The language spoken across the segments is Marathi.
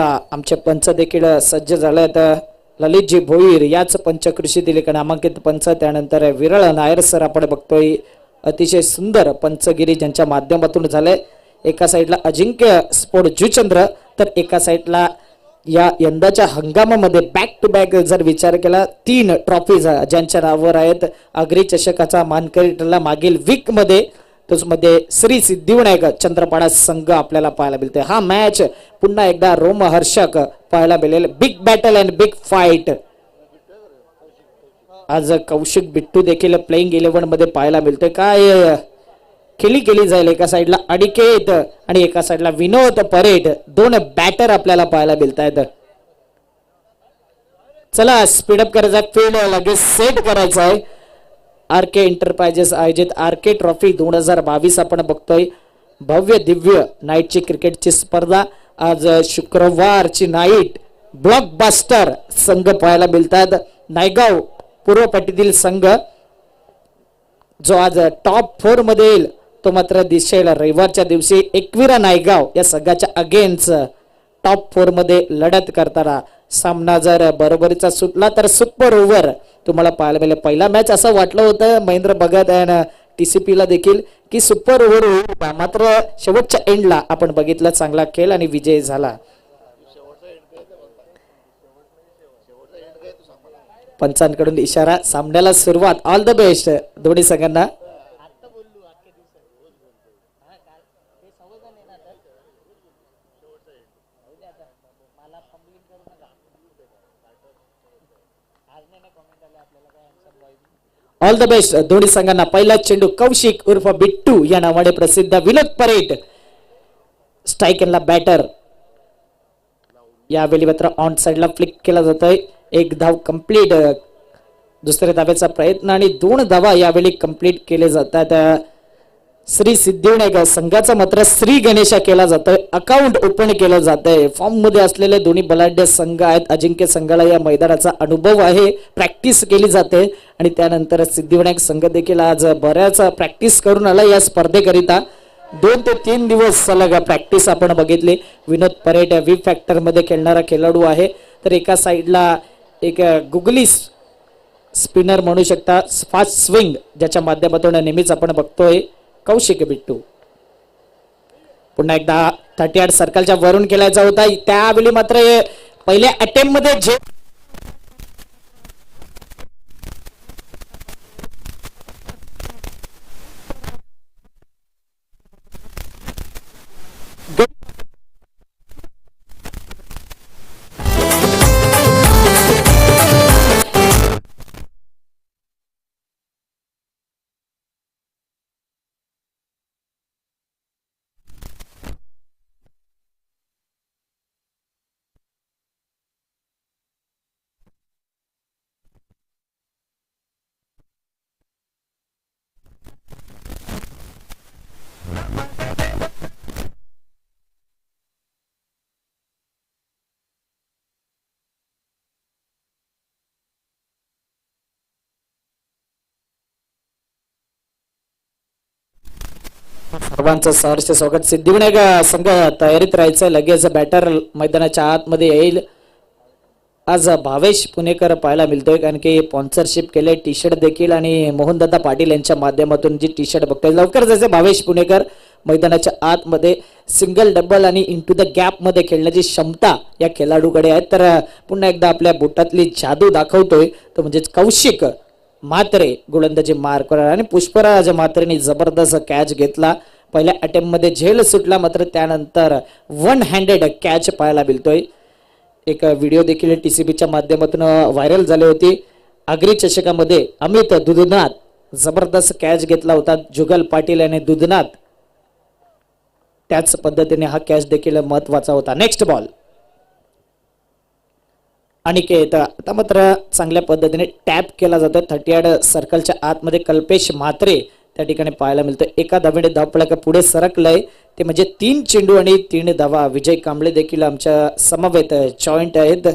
आमचे पंच देखील सज्ज झाले आहेत. ललितजी भोईर याच पंचकृषीतील नामांकित पंच. त्यानंतर विरळ नायर सर आपण बघतोय, अतिशय सुंदर पंचगिरी ज्यांच्या माध्यमातून झाले. एका साईडला अजिंक्य स्पोर्ट जुचंद्र, तर एका साईडला या यंदाच्या हंगामामध्ये बॅक टू बॅक जर विचार केला 3 ट्रॉफीज ज्यांच्या नावावर आहेत. अग्री चषकाचा मानकरी ठरला मागील वीक मध्ये, तोच मध्ये श्री सिद्धिविनायक चंद्रपाडा संघ आपल्याला पाहायला मिळते. हा मॅच पुन्हा एकदा रोमहर्षक पाहायला मिळेल. Big battle and big fight आज कौशिक बिट्टू देखील प्लेइंग 11 मध्ये पाहायला मिळते. काय खेळी केली जाईल. एका साईडला अडिकेत आणि एका साईडला विनोद परेड, 2 बॅटर आपल्याला पाहायला मिळत आहेत. चला स्पीडअप करायचा, फील्ड लगेच सेट करायचा आहे. आरके एंटरप्राइजेस आयोजित आरके ट्रॉफी 2022 आपण बघतोय. भव्य दिव्य नाईटची क्रिकेटची स्पर्धा. आज शुक्रवारची नाईट ब्लॉकबस्टर संघ पाहायला मिळतात. नायगाव पूर्व पट्टीतील संघ जो आज टॉप 4 मध्ये येईल तो मात्र दिसेल रविवारच्या दिवशी एकविरा नायगाव या संघाच्या अगेन्स्ट टॉप 4 मध्ये लढत करताना. सामना जर बरोबरीचा सुटला तर सुपर ओव्हर तुम्हाला पाहायला मिळेल. पहिला मॅच असं वाटलं होतं महेंद्र भगत आणि TCP ला देखील की सुपर ओव्हर होईल, मात्र शेवटच्या एंडला आपण बघितलं चांगला खेळ आणि विजय झाला. पंचांकडून इशारा, सामन्याला सुरुवात. ऑल द बेस्ट दोन्ही संघांना. ऑल द बेस्ट दोन्ही संघांना. पहिला चेंडू कौशिक उर्फ बिट्टू या नावाने प्रसिद्ध विनोद परेड स्ट्राईकला बॅटर. यावेळी मात्र ऑन साइडला फ्लिक केला जातोय. 1 धाव कंप्लीट. दुसऱ्या धाव्याचा प्रयत्न आणि 2 धावा यावेळी कंप्लीट केले जातात. श्री सिद्धिविनायक संघाचा मात्र श्री गणेशा केला जातोय. अकाउंट ओपन केलं जातंय. फॉर्म मध्ये असलेले दोन्ही बलाढ्य संघ आहेत. अजिंक्य संघाला या मैदानाचा अनुभव आहे, प्रॅक्टिस केली जाते आणि त्यानंतर सिद्धिविनायक संघ देखील आज बऱ्याच प्रॅक्टिस करून आला या स्पर्धेकरिता. 2 ते 3 दिवस सलग प्रॅक्टिस आपण बघितली. विनोद परेड व्ही फॅक्टर मध्ये खेळणारा खेळाडू आहे. तर एका साईडला एक गुगली स्पिनर म्हणू शकता, फास्ट स्विंग ज्याच्या माध्यमातून नेहमीच आपण बघतोय कौशिक बिट्टू. पुन्हा एकदा 38 सर्कलच्या वरून खेळायचा होता. त्यावेळी मात्र पहिल्या अटेम्प्ट मध्ये जे सर्वांचं सहर्ष स्वागत. सिद्धिविनायक संघ तयारीत राहायचं. लगेच बॅटर मैदानाच्या आतमध्ये येईल. आज भावेश पुणेकर पाहायला मिळतोय, कारण की स्पॉन्सरशिप केले टी शर्ट देखील आणि मोहनदादा पाटील यांच्या माध्यमातून जी टी शर्ट बघतोय. लवकर जायचे भावेश पुणेकर. मैदानाच्या आतमध्ये सिंगल डबल आणि इंटू द गॅप मध्ये खेळण्याची क्षमता या खेळाडूकडे आहे. तर पुन्हा एकदा आपल्या बोटातली जादू दाखवतोय तो म्हणजे कौशिक म्हात्रे गोलंदाजी मार करणार आणि पुष्पराज म्हात्रेने जबरदस्त कॅच घेतला. पहिल्या अटेम्प्ट मध्ये झेल सुटला, मात्र त्यानंतर 1 हँडेड कॅच पाहायला मिळतोय. एक व्हिडिओ देखील TCPच्या माध्यमातून व्हायरल झाली होती. अग्री चषकामध्ये अमित दुधनाथ जबरदस्त कॅच घेतला होता. जुगल पाटील आणि दुधनाथ त्याच पद्धतीने हा कॅच देखील महत्वाचा होता. Next ball Aniket. आता मात्र चांगल्या पद्धतीने टॅप केला जातो. 38 सर्कलच्या आतमध्ये कल्पेश म्हात्रे त्या ठिकाणी पाहायला मिळतं. एका धावेने धावफलक पुढे सरकलंय ते म्हणजे 3 चेंडू आणि 3 धावा. विजय कांबळे देखील आमच्या समवेत जॉईंट आहेत.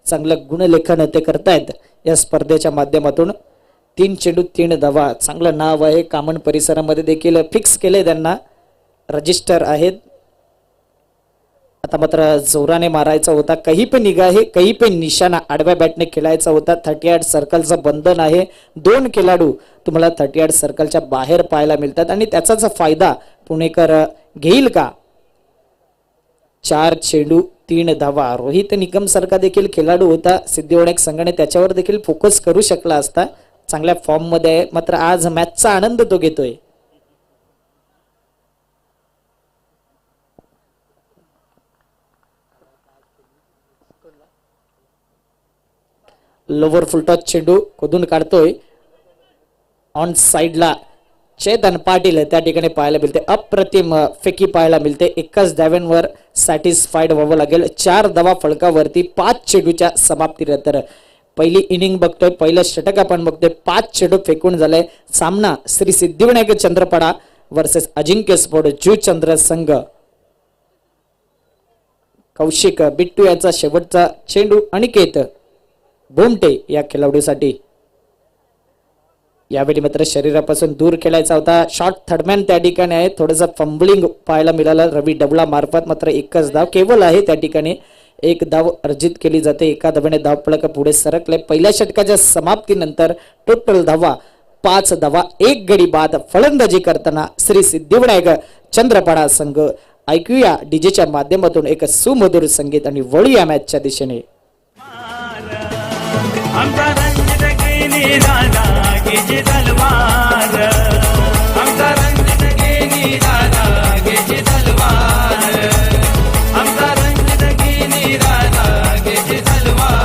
चांगलं गुणलेखन ते करतायत या स्पर्धेच्या माध्यमातून. 3 चेंडू 3 धावा चांगलं नाव आहे. कामन परिसरामध्ये देखील फिक्स केले, त्यांना रजिस्टर आहेत. आता मात्र जोराने मारायचा होता, कहीं पे निगाह है कहीं पे निशाणा, आडव्या बॅटने खेळायचा होता. 38 सर्कलचं बंधन आहे. 2 खेळाडू तुम्हाला 38 सर्कलच्या बाहेर पाहायला मिळतात आणि त्याचाच फायदा पुणेकर घेईल का? 4 चेंडू 3 धावा. रोहित निकम सारखा देखील खेळाडू होता सिद्धिविनायक संघाने त्याच्यावर देखील फोकस करू शकला असता. चांगल्या फॉर्म मध्ये आहे, मात्र आज मॅचचा आनंद तो घेतोय. लोवर फुलटॉस चेंडू खोदून काढतोय. ऑन साइडला चेतन पाटील त्या ठिकाणी पाहायला मिळते. अप्रतिम फेकी पाहायला मिळते. एकाच धाव्यांवर सॅटिस्फाईड व्हावं लागेल. 4 धावा फलकावरती 5 चेंडूच्या समाप्तीनंतर पहिली इनिंग बघतोय, पहिलं षटक आपण बघतोय. 5 चेंडू फेकून झालाय. सामना श्री सिद्धिविनायक चंद्रपडा वर्सेस अजिंक्य स्पोर्ट जुचंद्र संघ. कौशिक बिट्टू याचा शेवटचा चेंडू अनिकेत बोमटे या खेळाडूसाठी. यावेळी मात्र शरीरापासून दूर खेळायचा होता. शॉर्ट थर्डमॅन त्या ठिकाणी आहे. थोडंसं फंबलिंग पाहायला मिळालं रवी डबला मार्फत. मात्र एकच धाव केवळ आहे त्या ठिकाणी. 1 धाव अर्जित केली जाते. एका धावेने धाव फलक पुढे सरकले. पहिल्या षटकाच्या समाप्तीनंतर टोटल धावा 5 धावा 1 गडी बाद. फलंदाजी करताना श्री सिद्धिविनायक चंद्रपडा संघ. ऐकूया डीजेच्या माध्यमातून एक सुमधुर संगीत आणि वळूया मॅचच्या दिशेने. आमचा रंजित केली दादा गेची तलवार, आमचा रंजित केली दादा गेची तलवार, आमचा रंजित केली दादा गेची तलवार.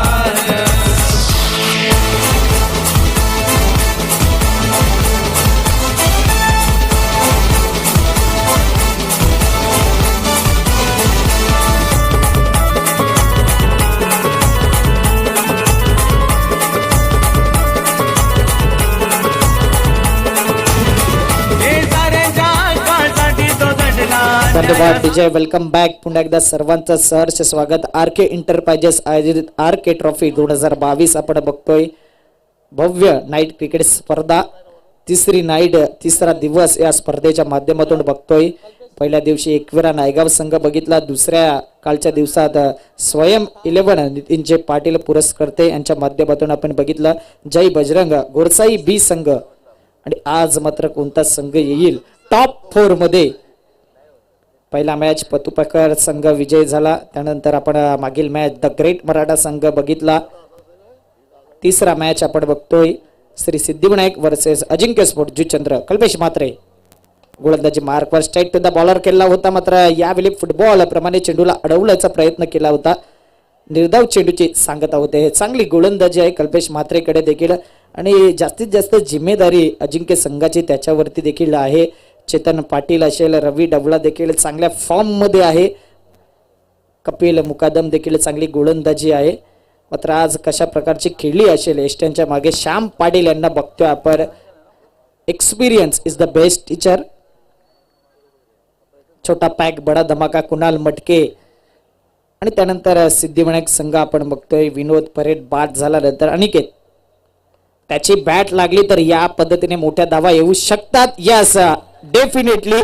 धन्यवाद विजय. Welcome back. पुन्हा एकदा सर्वांचं सहर्ष स्वागत. आरके एंटरप्राइजेस आयोजित आरके ट्रॉफी 2022 आपण बघतोय. भव्य नाईट क्रिकेट स्पर्धा, तिसरी नाईट, तिसरा दिवस या स्पर्धेच्या माध्यमातून बघतोय. पहिल्या दिवशी एकविरा नायगाव संघ बघितला. दुसऱ्या कालच्या दिवसात स्वयं 11 नितीनचे पाटील पुरस्कर्ते यांच्या माध्यमातून आपण बघितलं. जय बजरंग गोरसाई बी संघ. आणि आज मात्र कोणता संघ येईल टॉप 4 मध्ये? पहिला मॅच पतुपकर संघ विजय झाला. त्यानंतर आपण मागील मॅच द ग्रेट मराठा संघ बघितला. तिसरा मॅच आपण बघतोय श्री सिद्धिविनायक वर्सेस अजिंक्य स्पोर्ट जुचंद्र. कल्पेश मात्रे गोलंदाजी मार्कवर स्ट्राईक टू द बॉलर केला होता. मात्र यावेळी फुटबॉल प्रमाणे चेंडूला अडवण्याचा प्रयत्न केला होता. निर्धाव चेंडूची सांगता होते. चांगली गोलंदाजी आहे कल्पेश मात्रेकडे देखील आणि जास्तीत जास्त जिम्मेदारी अजिंक्य संघाची त्याच्यावरती देखील आहे. चेतन पाटील असेल, रवी डबला देखील चांगल्या फॉर्म मध्ये आहे. कपिल मुकादम देखील चांगली गोलंदाजी आहे. मात्र आज कशा प्रकारची खेळली असेल एस्टनच्या मागे श्याम पाटील यांना बघतोय आपण. Experience is the best teacher. छोटा पॅक बडा धमाका कुणाल मटके. आणि त्यानंतर सिद्धिविनायक संघ आपण बघतोय. विनोद परेड बाद झाल्यानंतर अनिकेत त्याची बॅट लागली तर या पद्धतीने मोठ्या धावा येऊ शकतात. Yes definitely.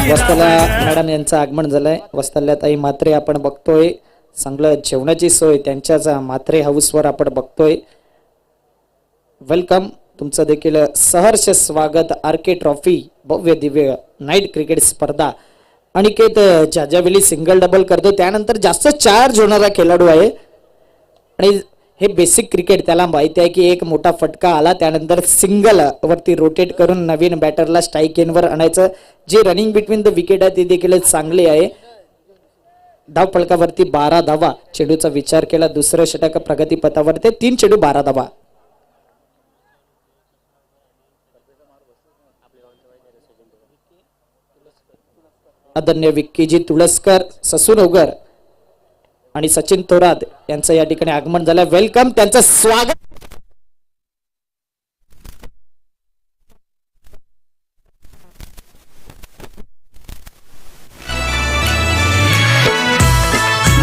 वस्ताला मॅडम यांचं आगमन झालंय. वस्ताल्या ताई मात्रे आपण बघतोय. चांगलं जेवणाची सोय त्यांच्याच मात्रे हाऊसवर आपण बघतोय. वेलकम. तुमचं देखील सहर्ष स्वागत. आरके ट्रॉफी भव्य दिव्य नाईट क्रिकेट स्पर्धा. अनिकेत ज्यावेळी सिंगल डबल करतो त्यानंतर जास्त चार्ज होणारा खेळाडू आहे आणि हे बेसिक क्रिकेट त्याला माहिती आहे की एक मोठा फटका आला त्यानंतर सिंगल वरती रोटेट करून नवीन बॅटरला स्ट्राईक एनवर आणायचं. जे रनिंग बिटवीन द विकेट आहे ते देखील चांगले आहे. धाव फलकावरती 12 धावा. चेंडूचा विचार केला दुसरं षटक प्रगतीपथावर ते 3 चेंडू 12 धावा. आदरणीय विक्कीजी तुळसकर, ससून ओगर आणि सचिन थोरात यांचं या ठिकाणी आगमन झालं. वेलकम. त्यांचं स्वागत.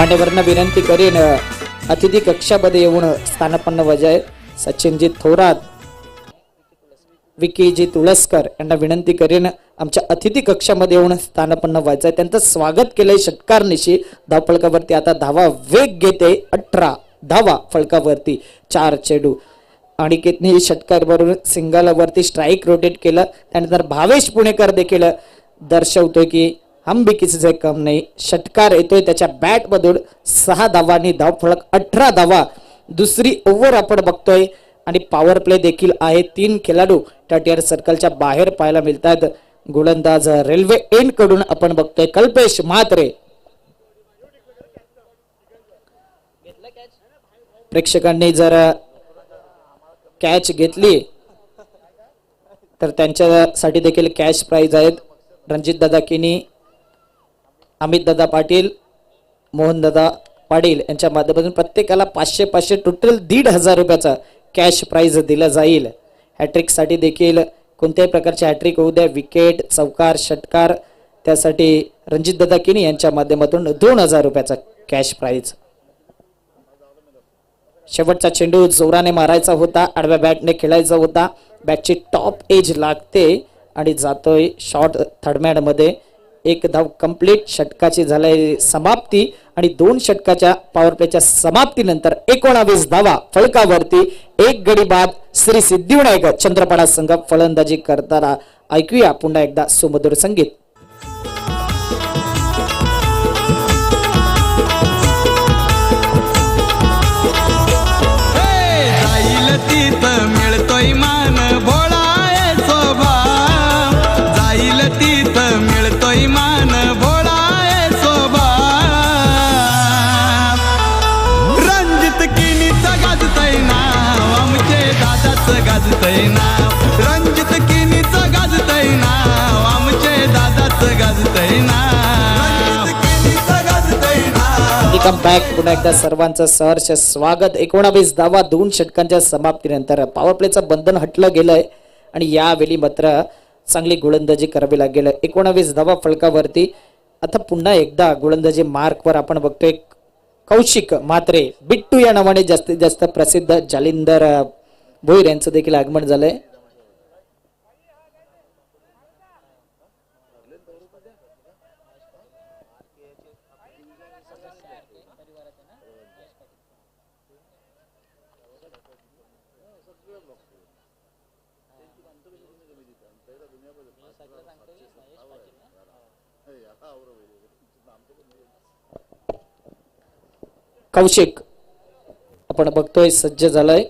मान्यवरांना विनंती करीन अतिथी कक्षामध्ये येऊन स्थानपन्न वजाय सचिनजी थोरात, विकीजी तुळसकर यांना विनंती करीन आमच्या अतिथी कक्षामध्ये येऊन स्थानपन्न व्हायचंय. त्यांचं स्वागत केलंय षटकारनिशी. धाव फलकावरती आता धावा वेग घेते 18 धावा फलकावरती 4 चेंडू. अनिकेतने षटकार बरोबर सिंगलवरती स्ट्राईक रोटेट केलं. त्यानंतर भावेश पुणेकर देखील दर्शवतोय की हम भी किसी से कम नाही. षटकार येतोय त्याच्या बॅट मधून 6 धावांनी धाव फलक 18 धावा. दुसरी ओव्हर आपण बघतोय आणि पॉवर प्ले देखील आहे. 3 खेळाडू टटियर सर्कलच्या बाहेर पाहायला मिळतात. गोलंदाज रेल्वे एंड कडून आपण बघतोय कल्पेश म्हात्रे. प्रेक्षकांनी जर कॅच घेतली तर त्यांच्यासाठी देखील कॅश प्राइज आहेत. रणजित दादा किनी, अमित दादा पाटील, मोहन दादा पाटील यांच्या माध्यमातून प्रत्येकाला 500 टोटल 1,500 रुपयाचा कॅश प्राइज दिला जाईल. हॅट्रिक साठी देखील कोणत्याही प्रकारचे हॅट्रिक होऊ द्या, विकेट, चौकार, षटकार, त्यासाठी रणजित दादा किनी यांच्या माध्यमातून 2,000 रुपयाचा कॅश प्राइज. शेवटचा चेंडू जोराने मारायचा होता, आडव्या बॅटने खेळायचा होता. बॅटची टॉप एज लागते आणि जातोय शॉर्ट थर्डमॅन मध्ये. 1 धाव कंप्लीट. षटकाची झाली समाप्ती आणि 2 षटकाच्या पॉवर प्लेच्या समाप्तीनंतर 19 धावा फलकावरती. 1 गडी बाद. श्री सिद्धिविनायक चंद्रपाडा संघ फलंदाजी करताना. ऐकूया पुन्हा एकदा सुमधुर संगीत. मिळतोय मान भोळा स्वभाव, जाईल तिथं मिळतोय मान भोळा स्वभाव. रणजित किनीचं गाजतय नाव, आमचे दादाचं गाजतय नाव. रणजित किनीचं गाजतय नाव, आमचे दादाचं गाजतय नाव. Welcome back. पुन्हा एकदा सर्वांचं सहर्ष स्वागत. 19 धावा 2 षटकांच्या समाप्तीनंतर पॉवर प्लेचं बंधन हटलं गेलंय आणि यावेळी मात्र चांगली गोलंदाजी करावी लागेल. 19 धावा फलकावरती. आता पुन्हा एकदा गोलंदाजी मार्कवर आपण बघतोय कौशिक म्हात्रे, बिट्टू या नावाने जास्तीत जास्त प्रसिद्ध जालिंदर भोईर यांचं देखील आगमन झालंय. कौशिक आपण बघतोय सज्ज झालाय.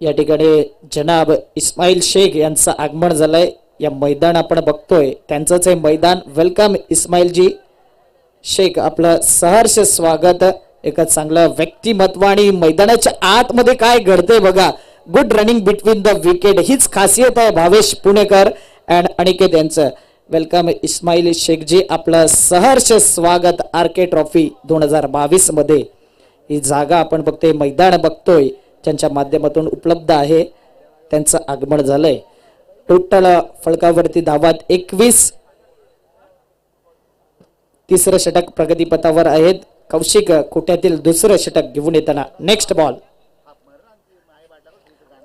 या ठिकाणी जनाब इस्माईल शेख यांचं आगमन झालंय. या मैदान आपण बघतोय त्यांचंच हे मैदान. वेलकम इस्माईलजी शेख, आपलं सहर्ष स्वागत. एका चांगलं व्यक्तिमत्व आणि मैदानाच्या आतमध्ये काय घडतंय बघा. Good running between the wicket, हीच खासियत आहे भावेश पुणेकर अँड अनिकेत यांचं. वेलकम इस्माईल शेखजी, आपलं सहर्ष स्वागत आरके ट्रॉफी 2022 मध्ये. ही जागा आपण बघतोय, मैदान बघतोय, ज्यांच्या माध्यमातून उपलब्ध आहे त्यांचं आगमन झालंय. टोटल फलकावरती धावात 21. तिसरं षटक प्रगतीपथावर आहेत. कौशिक कोट्यातील दुसरं षटक घेऊन येताना. नेक्स्ट बॉल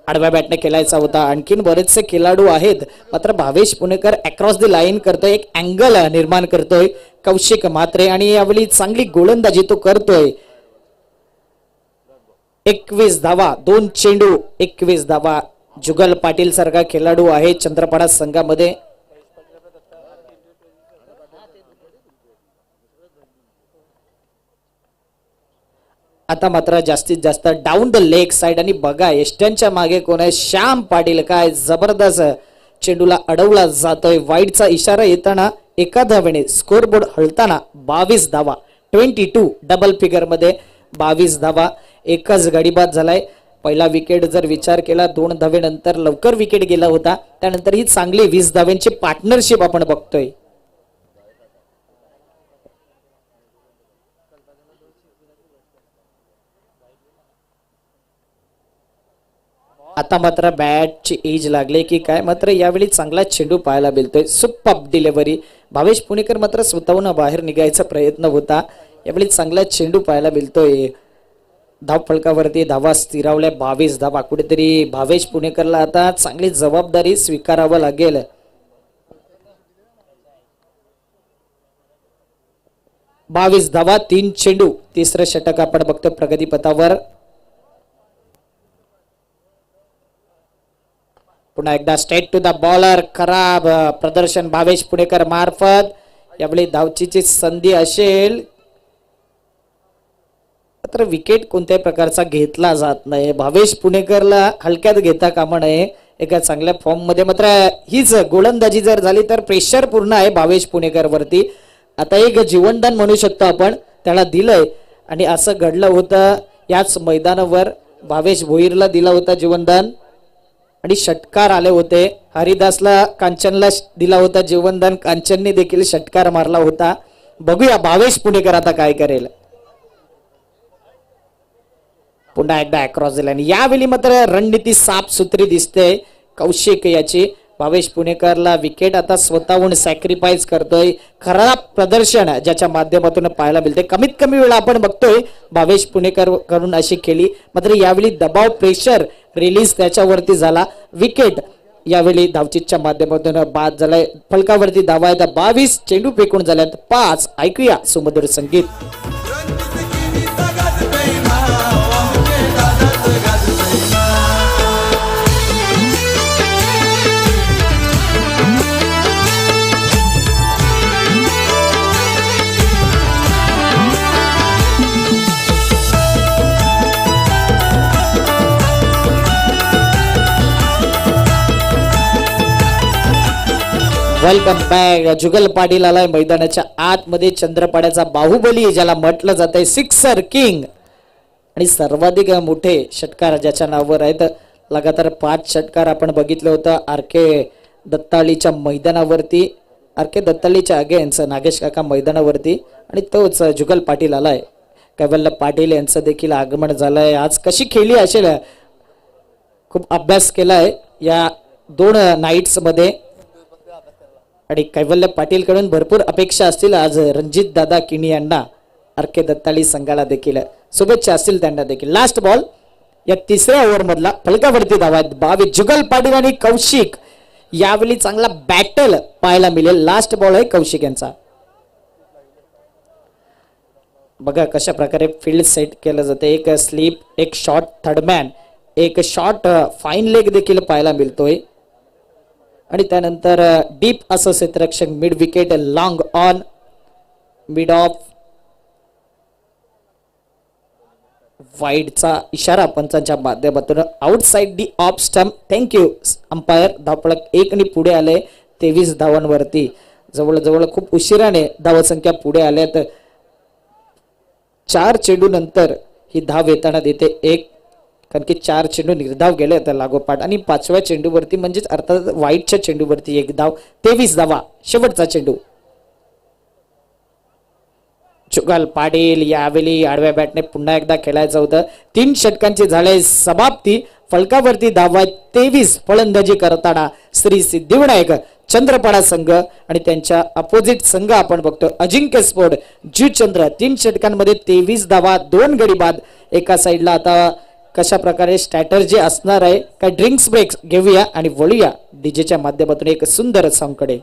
आडव्या बॅटने खेळायचा होता. आणखीन बरेचसे खेळाडू आहेत, मात्र भावेश पुणेकर अक्रॉस द लाईन करतोय, एक अँगल निर्माण करतोय कौशिक म्हात्रे आणि यावेळी चांगली गोलंदाजी तो करतोय. 21 धावा 2 चेंडू 21 धावा. जुगल पाटील सारखा खेळाडू आहे चंद्रपाडा संघामध्ये. आता मात्र जास्तीत जास्त डाऊन द लेग साइड आणि बघा एस्टनच्या मागे कोण आहे, श्याम पाटील. काय जबरदस्त चेंडूला अडवला जातोय. वाईडचा इशारा येताना एका धावेने स्कोरबोर्ड हलताना 22 धावा 22 डबल फिगर मध्ये 22 धावा. एकच गडी बाद झालाय. पहिला विकेट जर विचार केला 2 धावेनंतर लवकर विकेट गेला होता. त्यानंतर ही चांगली 20 धाव्यांची पार्टनरशिप आपण बघतोय. आता मात्र बॅटची एज लागले की काय, मात्र यावेळी चांगला चेंडू पाहायला मिळतोय. सुपर डिलिव्हरी भावेश पुणेकर मात्र स्वतःहून बाहेर निघायचा प्रयत्न होता. यावेळी चांगला चेंडू पाहायला मिळतोय. धाव फलकावरती धावा स्थिरावल्या 22 धावा. कुठेतरी भावेश पुणेकरला आता चांगली जबाबदारी स्वीकारावं लागेल. बावीस धावा 3 चेंडू. तिसरं षटक आपण बघतो प्रगतीपथावर. पुन्हा एकदा स्ट्रेट टू द बॉलर. खराब प्रदर्शन भावेश पुणेकर मार्फत. यावेळी धावचीची संधी असेल मात्र विकेट कोणत्याही प्रकारचा घेतला जात नाही. भावेश पुणेकरला हलक्यात घेता कामा नये. एका चांगल्या फॉर्म मध्ये मात्र हीच गोलंदाजी जर झाली तर प्रेशर पूर्ण आहे भावेश पुणेकर वरती. आता एक जीवनदान म्हणू शकतो आपण त्याला दिलंय आणि असं घडलं होतं याच मैदानावर. भावेश भोईरला दिला होता जीवनदान आणि षटकार आले होते. हरिदासला कांचनला दिला होता जीवनदान. कांचनने देखील षटकार मारला होता. बघूया भावेश पुणेकर आता काय करेल. पुन्हा एकदा अक्रॉस लाईन. यावेळी मात्र रणनीती साफ सुथरी दिसते कौशिक याची. भावेश पुणेकरला विकेट आता स्वतःहून सॅक्रिफाईस करतोय. खराब प्रदर्शन ज्याच्या माध्यमातून पाहायला मिळते. कमीत कमी वेळा आपण बघतोय भावेश पुणेकर कडून अशी केली. मात्र यावेळी दबाव प्रेशर रिलीज त्याच्यावरती झाला. विकेट यावेळी धावचीच्या माध्यमातून बाद झालाय. फलकावरती धावा आहेत 22. चेंडू फेकून झाल्यात 5. ऐकूया सुमधुर संगीत. Welcome back. जुगल पाटील आलाय मैदानाच्या आतमध्ये. चंद्रपाड्याचा बाहुबली ज्याला म्हटलं जात आहे. सिक्सर किंग आणि सर्वाधिक मोठे षटकार ज्याच्या नावावर आहेत. लगातार 5 षटकार आपण बघितलं होतं आर.के. दत्ताळीच्या मैदानावरती. आर.के. दत्ताळीच्या अगेन्स्ट नागेश काका मैदानावरती आणि तोच जुगल पाटील आलाय. कैवल्य पाटील यांचं देखील आगमन झालंय. आज कशी खेळली असेल खूप अभ्यास केलाय या 2 नाईट्स मध्ये आणि कैवल्य पाटील कडून भरपूर अपेक्षा असतील आज रणजित दादा किणी यांना. आर.के. दत्ताळी संघाला देखील शुभेच्छा असतील त्यांना देखील. लास्ट बॉल या 3ऱ्या ओव्हर मधला. फलकावरती धावा 22. जुगल पाटील आणि कौशिक यावेळी चांगला बॅटल पाहायला मिळेल. लास्ट बॉल आहे कौशिक यांचा. बघा कशा प्रकारे फील्ड सेट केलं जाते. एक स्लीप, एक शॉर्ट थर्डमॅन, एक शॉर्ट फाईन लेग देखील पाहायला मिळतोय आणि त्यानंतर डीप असं क्षेत्ररक्षक mid wicket long on mid off. वाईडचा इशारा पंचांच्या माध्यमातून. Outside the off stump. Thank you umpire. धावफलक 1 आणि पुढे आले 23 धावांवरती. जवळजवळ खूप उशिराने धावसंख्या पुढे आल्यात. 4 चेंडू नंतर ही धाव येताना देते 1. कारण की 4 चेंडू निर्धाव गेले तर लागोपाठ आणि 5व्या चेंडूवरती म्हणजेच अर्थात वाईटच्या चेंडूवरती 1 धाव. 23 धावा. शेवटचा चेंडू. जुगल पाटील यावेळी आडव्या बॅटने पुन्हा एकदा खेळायचं होतं. 3 षटकांची झाले समाप्ती. फलकावरती धावा 23. फलंदाजी करताना श्री सिद्धिविनायक चंद्रपाडा संघ आणि त्यांच्या अपोजिट संघ आपण बघतो अजिंक्य स्पोर्ट जुचंद्र. 3 षटकांमध्ये 23 धावा 2 गडी बाद. एका साईडला आता कशा प्रकारे स्ट्रॅटर्जी असणार आहे काय ड्रिंक्स ब्रेक्स घेऊया आणि वळूया डीजेच्या माध्यमातून एक सुंदर सॉंगकडे.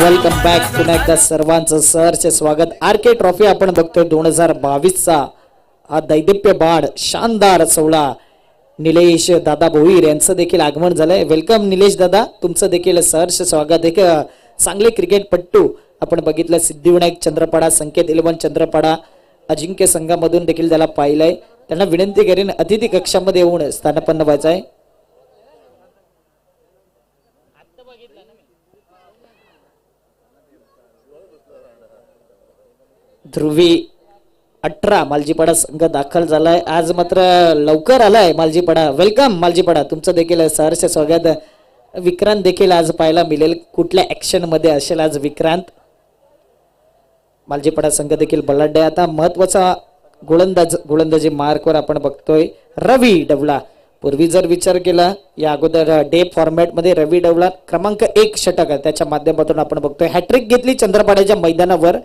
Welcome back. पुन्हा एकदा सर्वांचं सहर्ष स्वागत. आर के ट्रॉफी आपण बघतोय 2022चा हा दैदिप्य बाण शानदार सोहळा निलेश दादा भोईर यांचं देखील आगमन झालंय. वेलकम निलेश दादा, तुमचं देखील सहर्ष स्वागत. एक चांगले क्रिकेटपट्टू आपण बघितलं सिद्धिविनायक चंद्रपाडा, संकेत 11 चंद्रपाडा अजिंक्य संघामधून देखील त्याला पाहिलंय. त्यांना विनंती करेन अतिथी कक्षामध्ये येऊन स्थानपन्न व्हायचं आहे. ध्रुवी 18 मालजीपाडा संघ दाखल झालाय. आज मात्र लवकर आलाय मालजीपाडा. वेलकम मालजीपाडा, तुमचं देखील सहर्ष स्वागत. विक्रांत देखील आज पाहायला मिळेल. कुठल्या ऍक्शन मध्ये असेल आज विक्रांत? मालजीपाडा संघ देखील बलाढ्य. आता महत्वाचा गोलंदाजी मार्कवर आपण बघतोय रवी डवला. पूर्वी जर विचार केला या अगोदर डे फॉर्मॅट मध्ये रवी डवला क्रमांक 1 षटक त्याच्या माध्यमातून आपण बघतोय हॅट्रिक घेतली चंद्रपाड्याच्या मैदानावर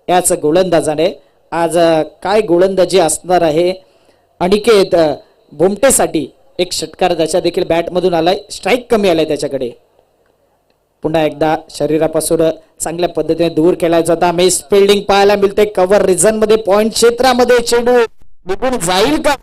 याच गोलंदाजाने. आज काय गोलंदाजी असणार आहे? अनिकेत बोमटेसाठी एक षटकार त्याच्या देखील बॅटमधून आलाय. स्ट्राईक कमी आलाय त्याच्याकडे. पुन्हा एकदा शरीरापासून चांगल्या पद्धतीने दूर केला जाता. मिस फिल्डिंग पाहायला मिळते. कव्हर रिझन मध्ये पॉइंट क्षेत्रामध्ये चेंडू निघून जाईल का?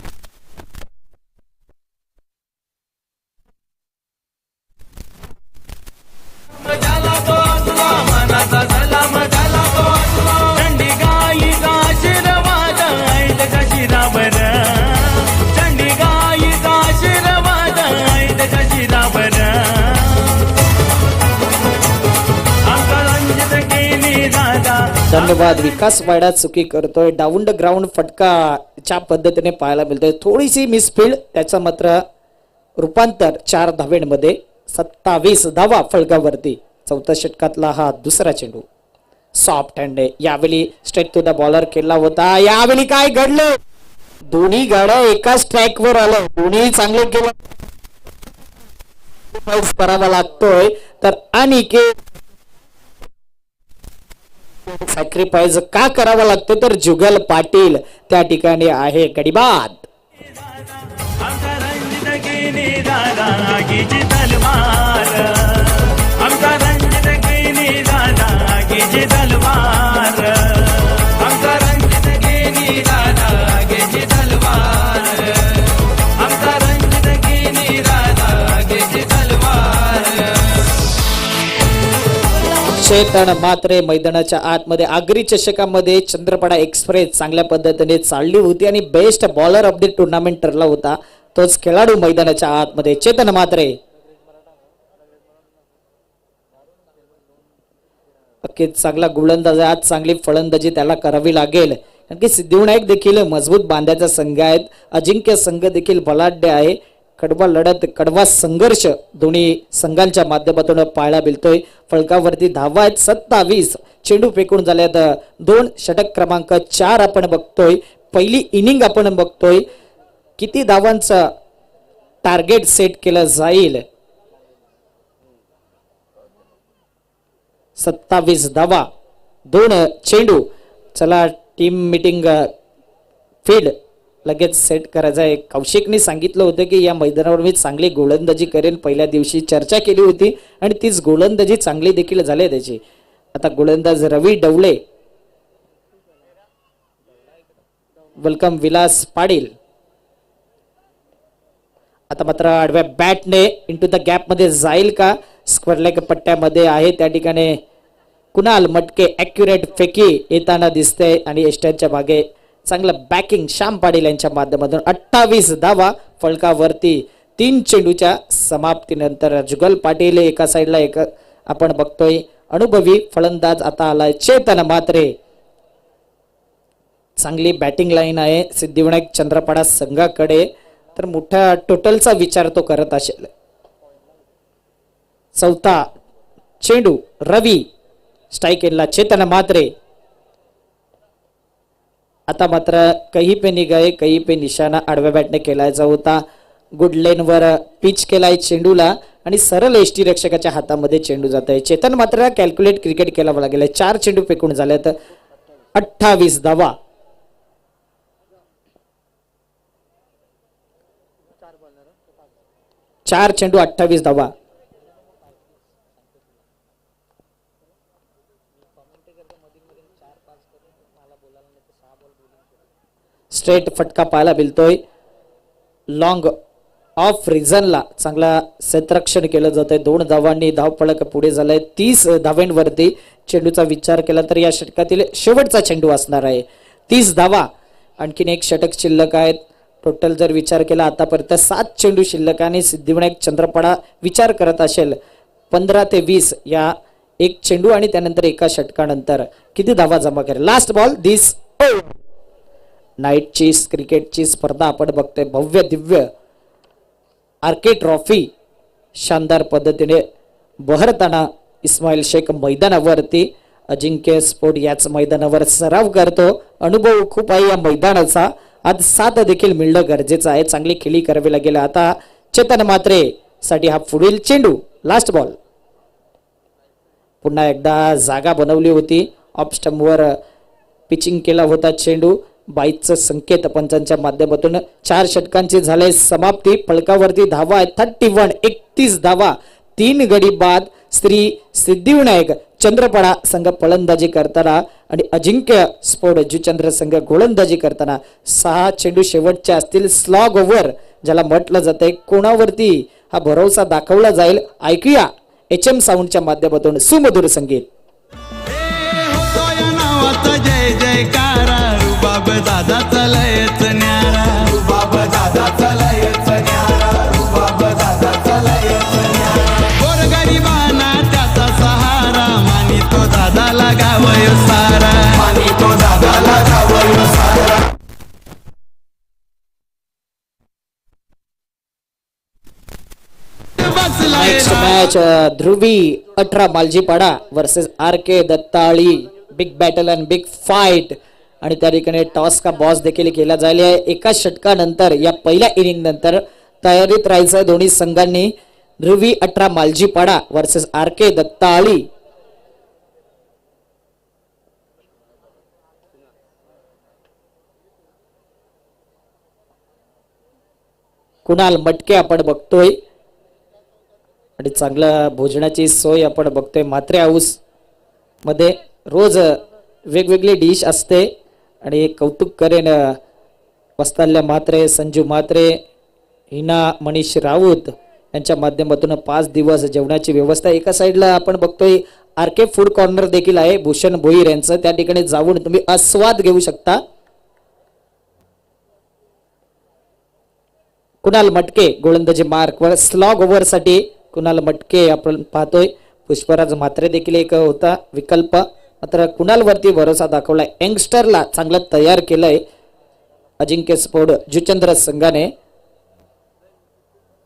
धन्यवाद. विकास वाडा चुकी करतोय. डाऊन द ग्राउंड फटका पद्धतीने पाहायला मिळतोय. थोडीशी मिसफील्ड, त्याचं मात्र रूपांतर 4 धावेंमध्ये 27 धावा फलकावरती. चौथ्या षटकातला हा दुसरा चेंडू सॉफ्ट हँड. यावेळी स्ट्रेट टू द बॉलर केला होता. यावेळी काय घडलं? दोन्ही गाड्या एकाच ट्रॅक वर आलं. दोन्ही चांगले केलं करावा लागतोय. तर अनिकेत सॅक्रिफाईस का करावा लागतो? तर जुगल पाटील त्या ठिकाणी आहे गडीबाद. चेतन मात्रे मैदानाच्या आतमध्ये आगरी चषकामध्ये चंद्रपाडा एक्सप्रेस चांगल्या पद्धतीने चालली होती आणि best bowler of the tournament ठरला होता तोच खेळाडू मैदानाच्या आतमध्ये चेतन मात्रे. नक्कीच चांगला गोलंदाज आहे. आज चांगली फलंदाजी त्याला करावी लागेल कारण की सिद्धिविनायक देखील मजबूत बांध्याचा संघ आहेत. अजिंक्य संघ देखील बलाढ्य आहे. कडवा लढत, कडवा संघर्ष दोन्ही संघांच्या माध्यमातून पाहायला मिळतोय. फलकावरती धावा आहेत 27. चेंडू फेकून झाल्यात 2. षटक क्रमांक 4 आपण बघतोय. पहिली इनिंग आपण बघतोय. किती धावांचा टार्गेट सेट केलं जाईल? 27 धावा, 2 चेंडू. चला टीम मीटिंग फील्ड लगेच सेट करायचं आहे. कौशिकने सांगितलं होतं की या मैदानावर मी चांगली गोलंदाजी करेन. पहिल्या दिवशी चर्चा केली होती आणि तीच गोलंदाजी चांगली देखील झाली त्याची. आता गोलंदाज रवी डवले. वेलकम विलास पाटील. आता मात्र आडव्या बॅटने इंटू द गॅप मध्ये जाईल का? स्क्वेअर लेग पट्ट्यामध्ये आहे त्या ठिकाणी कुणाल मटके ॲक्युरेट फेकी येताना दिसते आणि एस्टनच्या मागे चांगलं बॅकिंग श्याम पाटील यांच्या माध्यमातून 28 धावा फलकावरती. 3 चेंडूच्या समाप्तीनंतर जुगल पाटील एका साईडला एक आपण बघतोय. अनुभवी फलंदाज आता आलाय चेतन मात्रे. चांगली बॅटिंग लाईन आहे सिद्धिविनायक चंद्रपाडा संघाकडे. तर मोठ्या टोटलचा विचार तो करत असेल. चौथा चेंडू रवी स्ट्राईक केला चेतन मात्रे. आता मात्र कहीं पे निगाहे कहीं पे निशाणा आडव्या बॅटने केलायचा होता. गुड लेनवर पिच केलाय चेंडूला आणि सरळ एष्टी रक्षकाच्या हातामध्ये चेंडू जात आहे. चेतन मात्र कॅल्क्युलेट क्रिकेट केला लागेल. 4 चेंडू फेकून झाल्यात 28 धावा. 4 चेंडू 28 धावा. स्ट्रेट फटका पाहायला मिळतोय. लॉंग ऑफ रिझनला चांगला क्षेत्ररक्षण केलं जातंय. 2 धावांनी धावफलक पुढे झालाय 30 धावांवरती. चेंडूचा विचार केला तर या षटकातील शेवटचा चेंडू असणार आहे. 30 धावा, आणखीन एक षटक शिल्लक आहेत. टोटल जर विचार केला आतापर्यंत 7 चेंडू शिल्लक आणि सिद्धिविनायक चंद्रपडा विचार करत असेल 15 ते 20 या एक चेंडू आणि त्यानंतर एका षटकानंतर किती धावा जमा करेल. लास्ट बॉल दिस नाईटची क्रिकेटची स्पर्धा आपण बघतोय. भव्य दिव्य आर्के ट्रॉफी शानदार पद्धतीने बहरताना इस्माईल शेख मैदानावरती अजिंक्य स्पोर्ट याच मैदानावर सराव करतो. अनुभव खूप आहे या मैदानाचा. आज 7 देखील मिळणं गरजेचं आहे. चांगली खेळी करावी लागेल. आता चेतन मात्रे साठी हा पुढील चेंडू. Last ball. पुन्हा एकदा जागा बनवली होती. ऑफ स्टंपवर पिचिंग केला होता चेंडू. 22चा संकेत पंचांच्या माध्यमातून 4 षटकांची झाले समाप्ती. फलकावरती धावा आहे 31. 31 धावा 3 गडी बाद. श्री सिद्धिविनायक चंद्रपडा संघ फलंदाजी करताना आणि अजिंक्य स्पोर्ट जुचंद्र संघ गोलंदाजी करताना 6 चेंडू शेवटचे असतील. स्लॉग ओव्हर ज्याला म्हटलं जातंय. कोणावरती हा भरोसा दाखवला जाईल ऐकूया HM साऊंडच्या माध्यमातून सुमधुर संगीत. जय जयकारा रुबाब दादाचा लयच न्यारा. रुबाब दादाचा लयच न्यारा. रुबाब दादाचा लयच न्यारा. गोरगरिबांना त्याचा सहारा. मानितो दादाला गावय सारा. मानितो दादाला गावय सारा. Next match Dhruvi 18 Maljipada versus RK Dattali. Big battle and big fight आणि त्या ठिकाणी टॉस का बॉस देखील केला जाईल. एका षटकानंतर या पहिल्या इनिंग नंतर तयारीत राहायचं दोन्ही संघांनी. ध्रुवी 18 मालजीपाडा वर्सेस RK दत्ताळी. कुणाल मटके आपण बघतोय आणि चांगल्या भोजनाची सोय आपण बघतोय. मात्रे हाऊस मध्ये रोज वेगवेगळी डिश असते आणि कौतुक करेन वस्ताल्य मात्रे, संजू मात्रे, हिना मनीष राऊत यांच्या माध्यमातून 5 दिवस जेवणाची व्यवस्था. एका साईडला आपण बघतोय RK फूड कॉर्नर देखील आहे भूषण भोईर यांचं. त्या ठिकाणी जाऊन तुम्ही आस्वाद घेऊ शकता. कुणाल मटके गोलंदाजी मार्क वर स्लॉग ओव्हर साठी कुणाल मटके आपण पाहतोय. पुष्पराज मात्रे देखील एक होता विकल्प. मात्र कुणाल वरती भरोसा दाखवलाय. यंगस्टरला चांगलं तयार केलंय अजिंक्य स्पोर्ट जुचंद्र संघाने.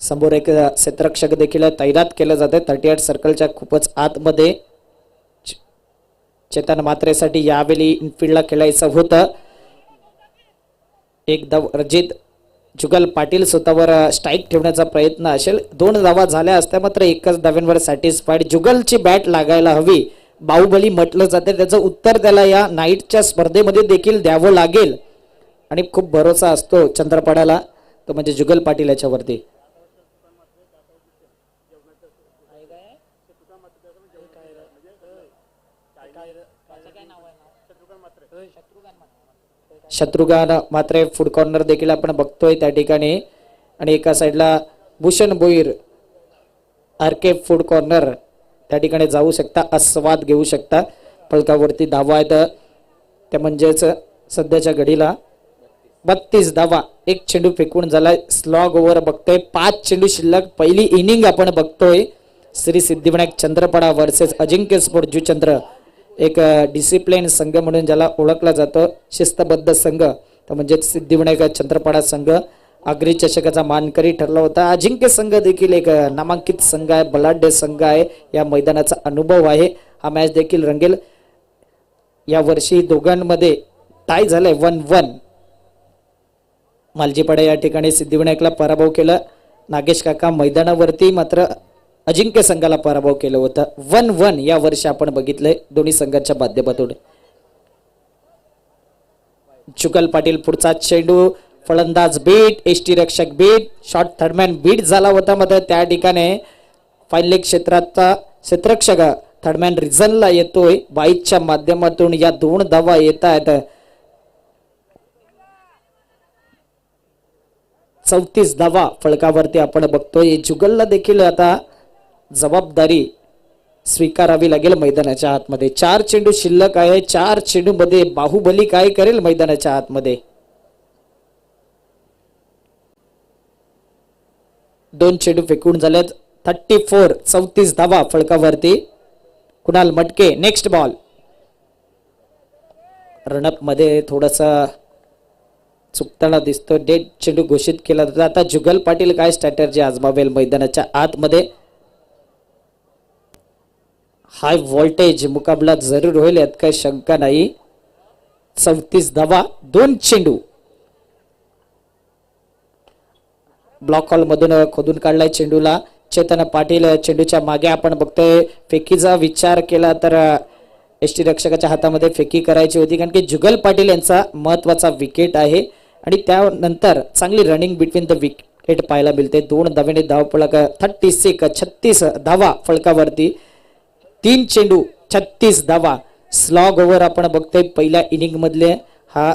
समोर एक क्षेत्ररक्षक देखील तैनात केलं जाते 38 सर्कलच्या खूपच आतमध्ये. चेतन मात्रेसाठी यावेळी इनफिल्डला खेळायचं होतं. एक धाव रजित जुगल पाटील स्वतःवर स्ट्राईक ठेवण्याचा प्रयत्न असेल. 2 धावा झाल्या असत्या मात्र एकच धाव्यांवर सॅटिस्फाईड. जुगलची बॅट लागायला हवी. बाहुबली म्हटलं जाते. त्याचं उत्तर त्याला या नाईटच्या स्पर्धेमध्ये देखील द्यावं लागेल आणि खूप भरोसा असतो चंद्रपडाला तो म्हणजे जुगल पाटील याच्यावरती. शत्रुघ्न मात्रे फूड कॉर्नर देखील आपण बघतोय त्या ठिकाणी आणि एका साईडला Bhushan Bhoir RK food corner त्या ठिकाणी जाऊ शकता. आस्वाद घेऊ शकता. फलकावरती धावा आहेत त्या म्हणजेच सध्याच्या घडीला 32 धावा. एक चेंडू फेकून झालाय. स्लॉग ओव्हर बघतोय. 5 चेंडू शिल्लक. पहिली इनिंग आपण बघतोय. श्री सिद्धिविनायक चंद्रपडा वर्सेस अजिंक्य स्पोर्ट जुचंद्र. एक डिसिप्लिन संघ म्हणून ज्याला ओळखला जातो. शिस्तबद्ध संघ तर म्हणजे सिद्धिविनायक चंद्रपडा संघ आगरी चषकाचा मानकरी ठरला होता. अजिंक्य संघ देखील एक नामांकित संघ आहे. बलाढ्य संघ आहे. या मैदानाचा अनुभव आहे. हा मॅच देखील रंगेल. या वर्षी दोघांमध्ये टाय झालाय 1-1. मालजीपाडा या ठिकाणी सिद्धिविनायकला पराभव केला. नागेश काका मैदानावरती मात्र अजिंक्य संघाला पराभव केलं होतं. 1-1 या वर्षी आपण बघितलंय दोन्ही संघांच्या माध्यमातून. जुगल पाटील पुढचा चेंडू. फलंदाज बीट. एसटी रक्षक बीट. शॉर्ट थर्डमॅन बीट झाला होता मात्र त्या ठिकाणी फाईन क्षेत्राचा क्षेत्ररक्षक थर्डमॅन रिझनला येतोय. 22च्या माध्यमातून या 2 धावा येत आहेत. 34 धावा फलकावरती आपण बघतोय. जुगलला देखील आता जबाबदारी स्वीकारावी लागेल मैदानाच्या आतमध्ये. 4 चेंडू शिल्लक आहे. 4 चेंडू मध्ये बाहुबली काय करेल मैदानाच्या आतमध्ये. 2 चेंडू फेकून झाल्यात. 34 धावा फलकावरती. कुणाल मटके नेक्स्ट बॉल. रनअप मध्ये थोडासा चुकताना दिसतो. डेड चेंडू घोषित केला जातो. आता जुगल पाटील काय स्ट्रॅटर्जी आजमावेल मैदानाच्या आतमध्ये. हाय व्होल्टेज मुकाबला जरूर होईल यात काही शंका नाही. 34 धावा 2 चेंडू. ब्लॉक हॉल मधून खोदून काढलाय चेंडूला चेतन पाटील. चेंडूच्या मागे आपण बघतोय फेकीचा विचार केला तर एसटी रक्षकाच्या हातामध्ये फेकी करायची होती कारण की जुगल पाटील यांचा महत्वाचा विकेट आहे आणि त्यानंतर चांगली रनिंग बिटवीन द विकेट पाहायला मिळते. 2 धावेने धावफलक 36 धावा फलकावरती. 3 चेंडू 36 धावा. स्लॉग ओव्हर आपण बघतोय पहिल्या इनिंग मधले हा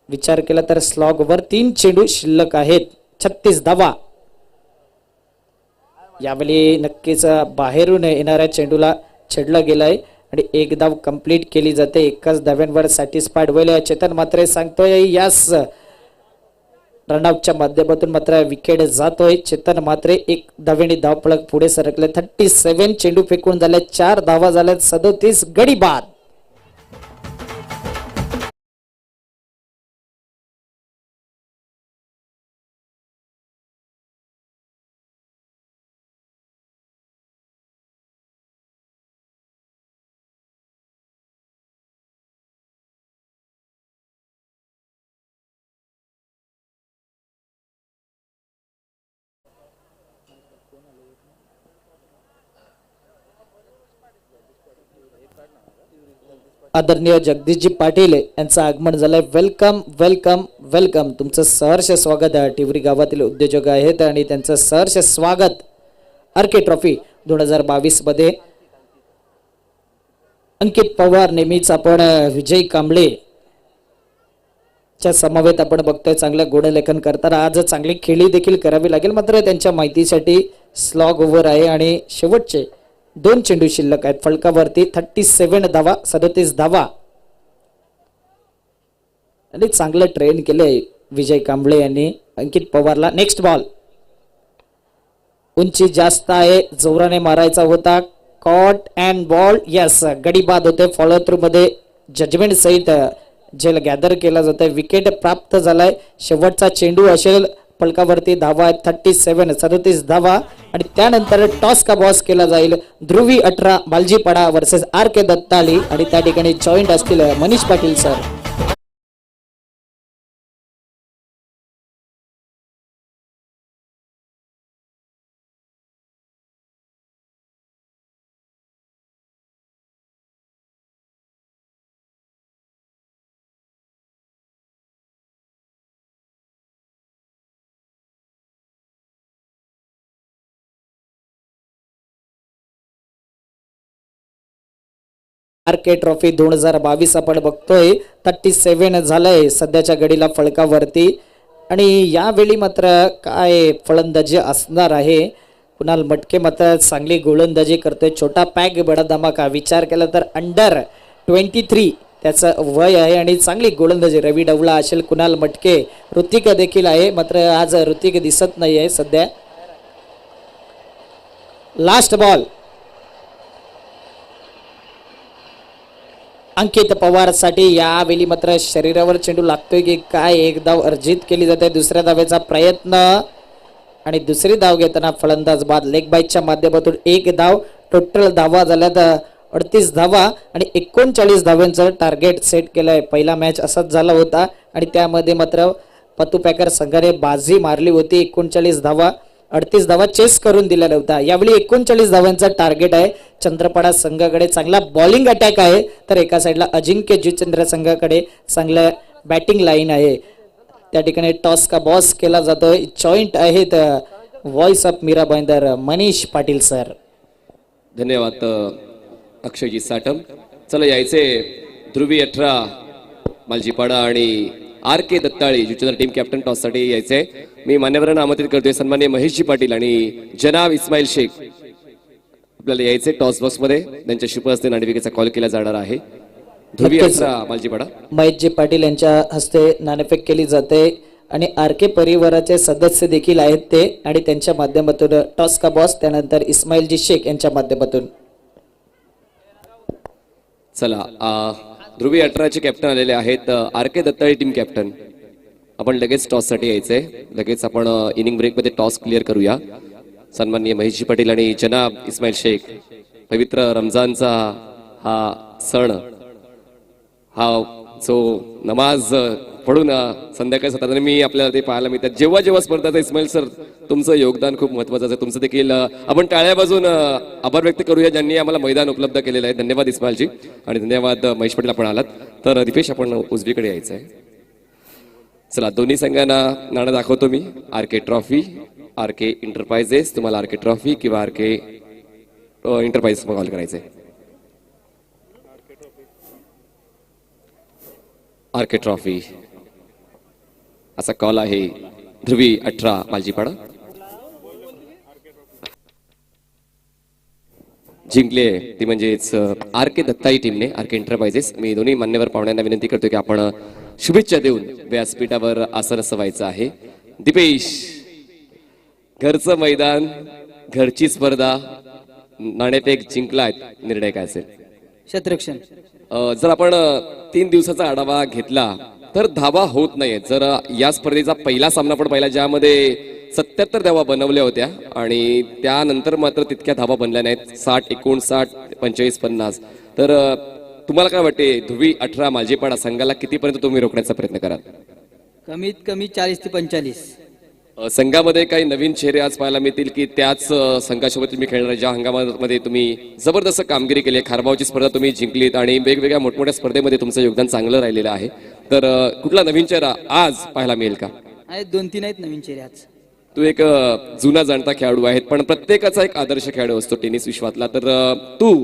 विचार केला तर स्लॉग ओव्हर. 3 चेंडू शिल्लक आहेत. 36 धावा. यावेळी नक्कीच बाहेरून येणाऱ्या चेंडूला छेडला गेलाय आणि 1 धाव कंप्लीट केली जाते. एकाच धाव्यांवर सॅटिस्फाईड होईल चेतन मात्र सांगतोय. यास रनआउटच्या माध्यमातून मात्र विकेट जातोय. चेतन मात्र 1 धावेने धावफलक पुढे सरकले. 37 चेंडू फेकून झाले. 4 धावा झाल्यात. 37 गडी बाद. आदरणीय जगदीशजी पाटील यांचं आगमन झालंय. Welcome welcome welcome. तुमचं सहर्ष स्वागत आहे. टिवरी गावातील उद्योजक आहेत आणि त्यांचं सहर्ष स्वागत. आरके ट्रॉफी 2022 मध्ये अंकित पवार नेहमीच आपण विजय कांबळे च्या समवेत आपण बघतोय चांगलं गुणलेखन करताना. आज चांगली खेळी देखील करावी लागेल मात्र त्यांच्या माहितीसाठी स्लॉग ओव्हर आहे आणि शेवटचे 2 चेंडू शिल्लक आहेत फलकावरती. 37 धावा 37 धावा आणि चांगलं ट्रेन केलंय विजय कांबळे यांनी अंकित पवारला. Next ball. उंची जास्त आहे. जोराने मारायचा होता. Caught and ball. यस गडी बाद होते. फॉलो थ्रू मध्ये जजमेंट सहित जेल गॅदर केला जातोय. विकेट प्राप्त झालाय. शेवटचा चेंडू असेल फलकावरती. धावा आहेत 37 धावा आणि त्यानंतर टॉस का बॉस केला जाईल. ध्रुवी 18 बालजीपाडा वर्सेस आर के दत्ताली आणि त्या ठिकाणी जॉईंट असतील Manish Patil sir. RK trophy 2022 आपण बघतोय. 37 झालंय सध्याच्या घडीला फलकावरती आणि यावेळी मात्र काय फलंदाजी असणार आहे. कुणाल मटके मात्र चांगली गोलंदाजी करतोय. छोटा पॅक बडा धमाका. विचार केला तर अंडर 23 त्याचं वय आहे आणि चांगली गोलंदाजी. रवी डवला असेल. कुणाल मटके. ऋतिक देखील आहे मात्र आज ऋतिक दिसत नाही आहे सध्या. Last ball. अंकित पवार साठी यावेळी मात्र शरीरावर चेंडू लागतोय की काय. 1 धाव अर्जित केली जाते. दुसऱ्या धावेचा प्रयत्न आणि दुसरी धाव घेताना फलंदाज बाद. लेग बाईटच्या माध्यमातून 1 धाव. टोटल धावा झाल्यात 38 धावा आणि 39 धावांचं टार्गेट सेट केलंय. पहिला मॅच असाच झाला होता आणि त्यामध्ये मात्र पतू पॅकर संघाने बाजी मारली होती. 39 धावा 38 धावा चेस करून दिलेला होता. यावेळी 39 धावांचा टार्गेट आहे. चंद्रपाडा संघाकडे चांगला बॉलिंग अटॅक आहे तर एका साईडला अजिंक्य जुचंद्र संघाकडे चांगलं बॅटिंग लाईन आहे. त्या ठिकाणी टॉस का बॉस केला जातोय. जॉईंट आहेत voice of Mira Bhayandar Manish Patil sir. धन्यवाद अक्षयजी साटम. चला यायचे ध्रुवी 18 मालजीपाडा आणि R K Dattale Juchandra team captain टॉससाठी यायचे. मी मान्यवरांना आमंत्रित करतोय. सन्माननीय महेशजी पाटील आणि जनाब इस्माईल शेख आपल्याला यायचे टॉस बॉक्स मध्ये. त्यांच्या शुभहस्ते नाणेफेकीचा कॉल केला जाणार आहे. ध्रुवी नक्कीच. अठरा मालजीपाडा. महेशजी पाटील यांच्या हस्ते नाणेफेक केली जाते आणि आर के परिवाराचे सदस्य देखील आहेत ते, आणि त्यांच्या माध्यमातून टॉस का बॉस, त्यानंतर इस्माईलजी शेख यांच्या माध्यमातून. चला ध्रुवी 18चे कॅप्टन आलेले आहेत. R K दत्ताळे team captain. आपण लगेच टॉस साठी यायचंय. लगेच आपण इनिंग ब्रेक मध्ये टॉस क्लिअर करूया. सन्माननीय महेशजी पाटील आणि जनाब इस्माईल शेख. पवित्र रमजानचा हा सण, हा जो नमाज पढून संध्याकाळी सात मी आपल्याला ते पाहायला मिळतात. जेव्हा जेव्हा स्पर्धा, इस्माईल सर तुमचं योगदान खूप महत्वाचं आहे. तुमचं देखील आपण टाळ्या वाजवून आभार व्यक्त करूया ज्यांनी आम्हाला मैदान उपलब्ध केलेलं आहे. धन्यवाद इस्माईलजी आणि धन्यवाद महेश पाटील आपण आलात. तर दीपेश आपण उजवीकडे यायचं आहे. चला दोन्ही संघांना नाणं दाखवतो मी. आर के ट्रॉफी, आर के एंटरप्राइजेस. तुम्हाला आर के ट्रॉफी किंवा आर के एंटरप्राइजेस कॉल करायचंय. आर के ट्रॉफी असा कॉल आहे. ध्रुवी 18 मालजीपाडा जिंकले ती म्हणजेच आर के दत्ताई टीमने, आर के एंटरप्राइजेस. मी दोन्ही मान्यवर पाहुण्यांना विनंती करतो की आपण शुभेच्छा देऊन व्यासपीठावर आसनस्थ व्हायचं आहे. दीपेश, घरचं मैदान, घरची स्पर्धा, नाणेफेक जिंकलाय, निर्णय काय असेल? शतरक्षण. जर आपण 3 दिवसाचा आढावा घेतला तर धावा होत नाहीये. जर या स्पर्धेचा पहिला सामना पण पाहिला ज्यामध्ये 77 धावा बनवल्या होत्या आणि त्यानंतर मात्र तितक्या धावा बनल्या नाहीत. 60, 59, 45, 50. तर तुम्हाला काय वाटते ध्रुवी 18 मालजीपाडा संघाला कितीपर्यंत तुम्ही रोखण्याचा प्रयत्न कराल? कमीत कमी 40 ते 45. संघामध्ये काही नवीन चेहरे आज पाहायला मिळतील की त्याच संघासोबत तुम्ही खेळणार? ज्या हंगामामध्ये तुम्ही जबरदस्त कामगिरी केली, खारबावची स्पर्धा तुम्ही जिंकलीत आणि वेगवेगळ्या मोठमोठ्या स्पर्धेमध्ये तुमचं योगदान चांगलं राहिलेलं आहे. तर कुठला नवीन चेहरा आज पाहायला मिळेल का? आहेत 2-3 आहेत नवीन चेहरे आज. तू एक जुना जाणता खेळाडू आहे, पण प्रत्येकाचा एक आदर्श खेळाडू असतो टेनिस विश्वातला. तर तू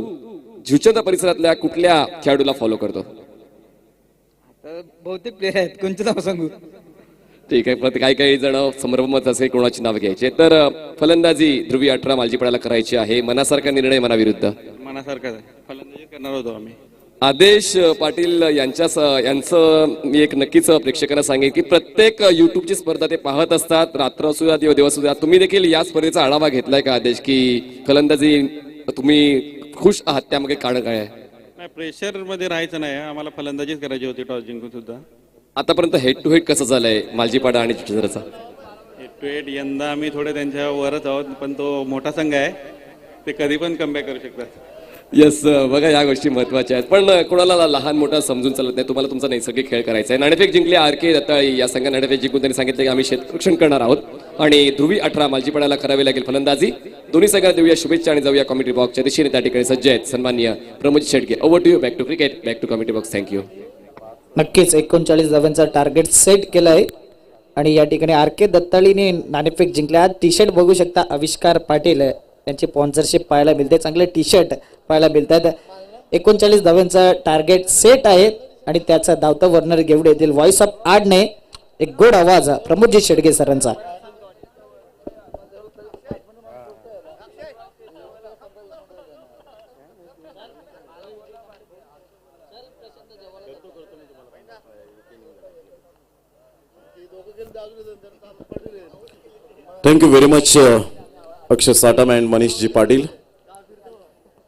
जुचंद्र परिसरातल्या कुठल्या खेळाडूला फॉलो करतो? तर बहुतेक प्लेयर आहेत, कोणचं नाव सांगू? ठीक आहे, पण काही काही जण संभ्रमात असे कोणाची नाव घ्यायचे. तर फलंदाजी ध्रुवी 18 मालजीपाड्याला करायची आहे. मनासारखा निर्णय मनाविरुद्ध? मनासारखाच आहे. फलंदाजी करणार होतो आम्ही. आदेश पाटील यांचं मी एक नक्कीच प्रेक्षकांना सांगेन की प्रत्येक युट्यूबची स्पर्धा ते पाहत असतात, रात्र असू द्या दिवस असू द्या. तुम्ही देखील या स्पर्धेचा आढावा घेतलाय का आदेश, की फलंदाजी तुम्ही खुश आहात त्यामध्ये कारण काय आहे? नाही, प्रेशर मध्ये राहायचं नाही. आम्हाला फलंदाजीच करायची होती टॉस जिंकून सुद्धा. आतापर्यंत हेड टू हेड कसं झालंय मालजीपाडा आणि जुचंद्रचा? हेड टू हेड यंदा आम्ही थोडे त्यांच्या वरच आहोत, पण तो मोठा संघ आहे, ते कधी पण कमबॅक करू शकतात. येस, बघा या गोष्टी महत्वाच्या आहेत. पण कोणाला लहान मोठा समजून चालत नाही. तुम्हाला तुमचा नैसर्गिक खेळ करायचा आहे. नाणेफेक जिंकली आर के दत्ताळी या संघाने. नाणेफेक जिंकून त्यांनी सांगितलं की आम्ही क्षेत्ररक्षण करणार आहोत आणि ध्रुवी 18 मालजीपाड्याला करावी लागेल फलंदाजी. दोन्ही संघांना देऊया शुभेच्छा आणि जाऊया कॉमेंट्री बॉक्सच्या दिशेने. त्या ठिकाणी सज्ज आहेत सन्माननीय Pramod Shetge. Over to you. Back to cricket, back to commentary box. Thank you. नक्कीच 39 धावांचा टार्गेट सेट केलाय आणि या ठिकाणी आर के दत्ताळीने नाणेफेक जिंकल्या. टी शर्ट बघू शकता, आविष्कार पाटील यांची स्पॉन्सरशिप पाहायला मिळते. चांगले टी शर्ट पाहायला मिळतात. 39 धावांचा टार्गेट सेट आहे आणि त्याचा धावता वर्नर घेऊन येतील. व्हॉइस ऑफ आडने एक गोड आवाज प्रमोदजी शेडगे सरांचा. Thank you very much Akshay Satam and Manishji Patil.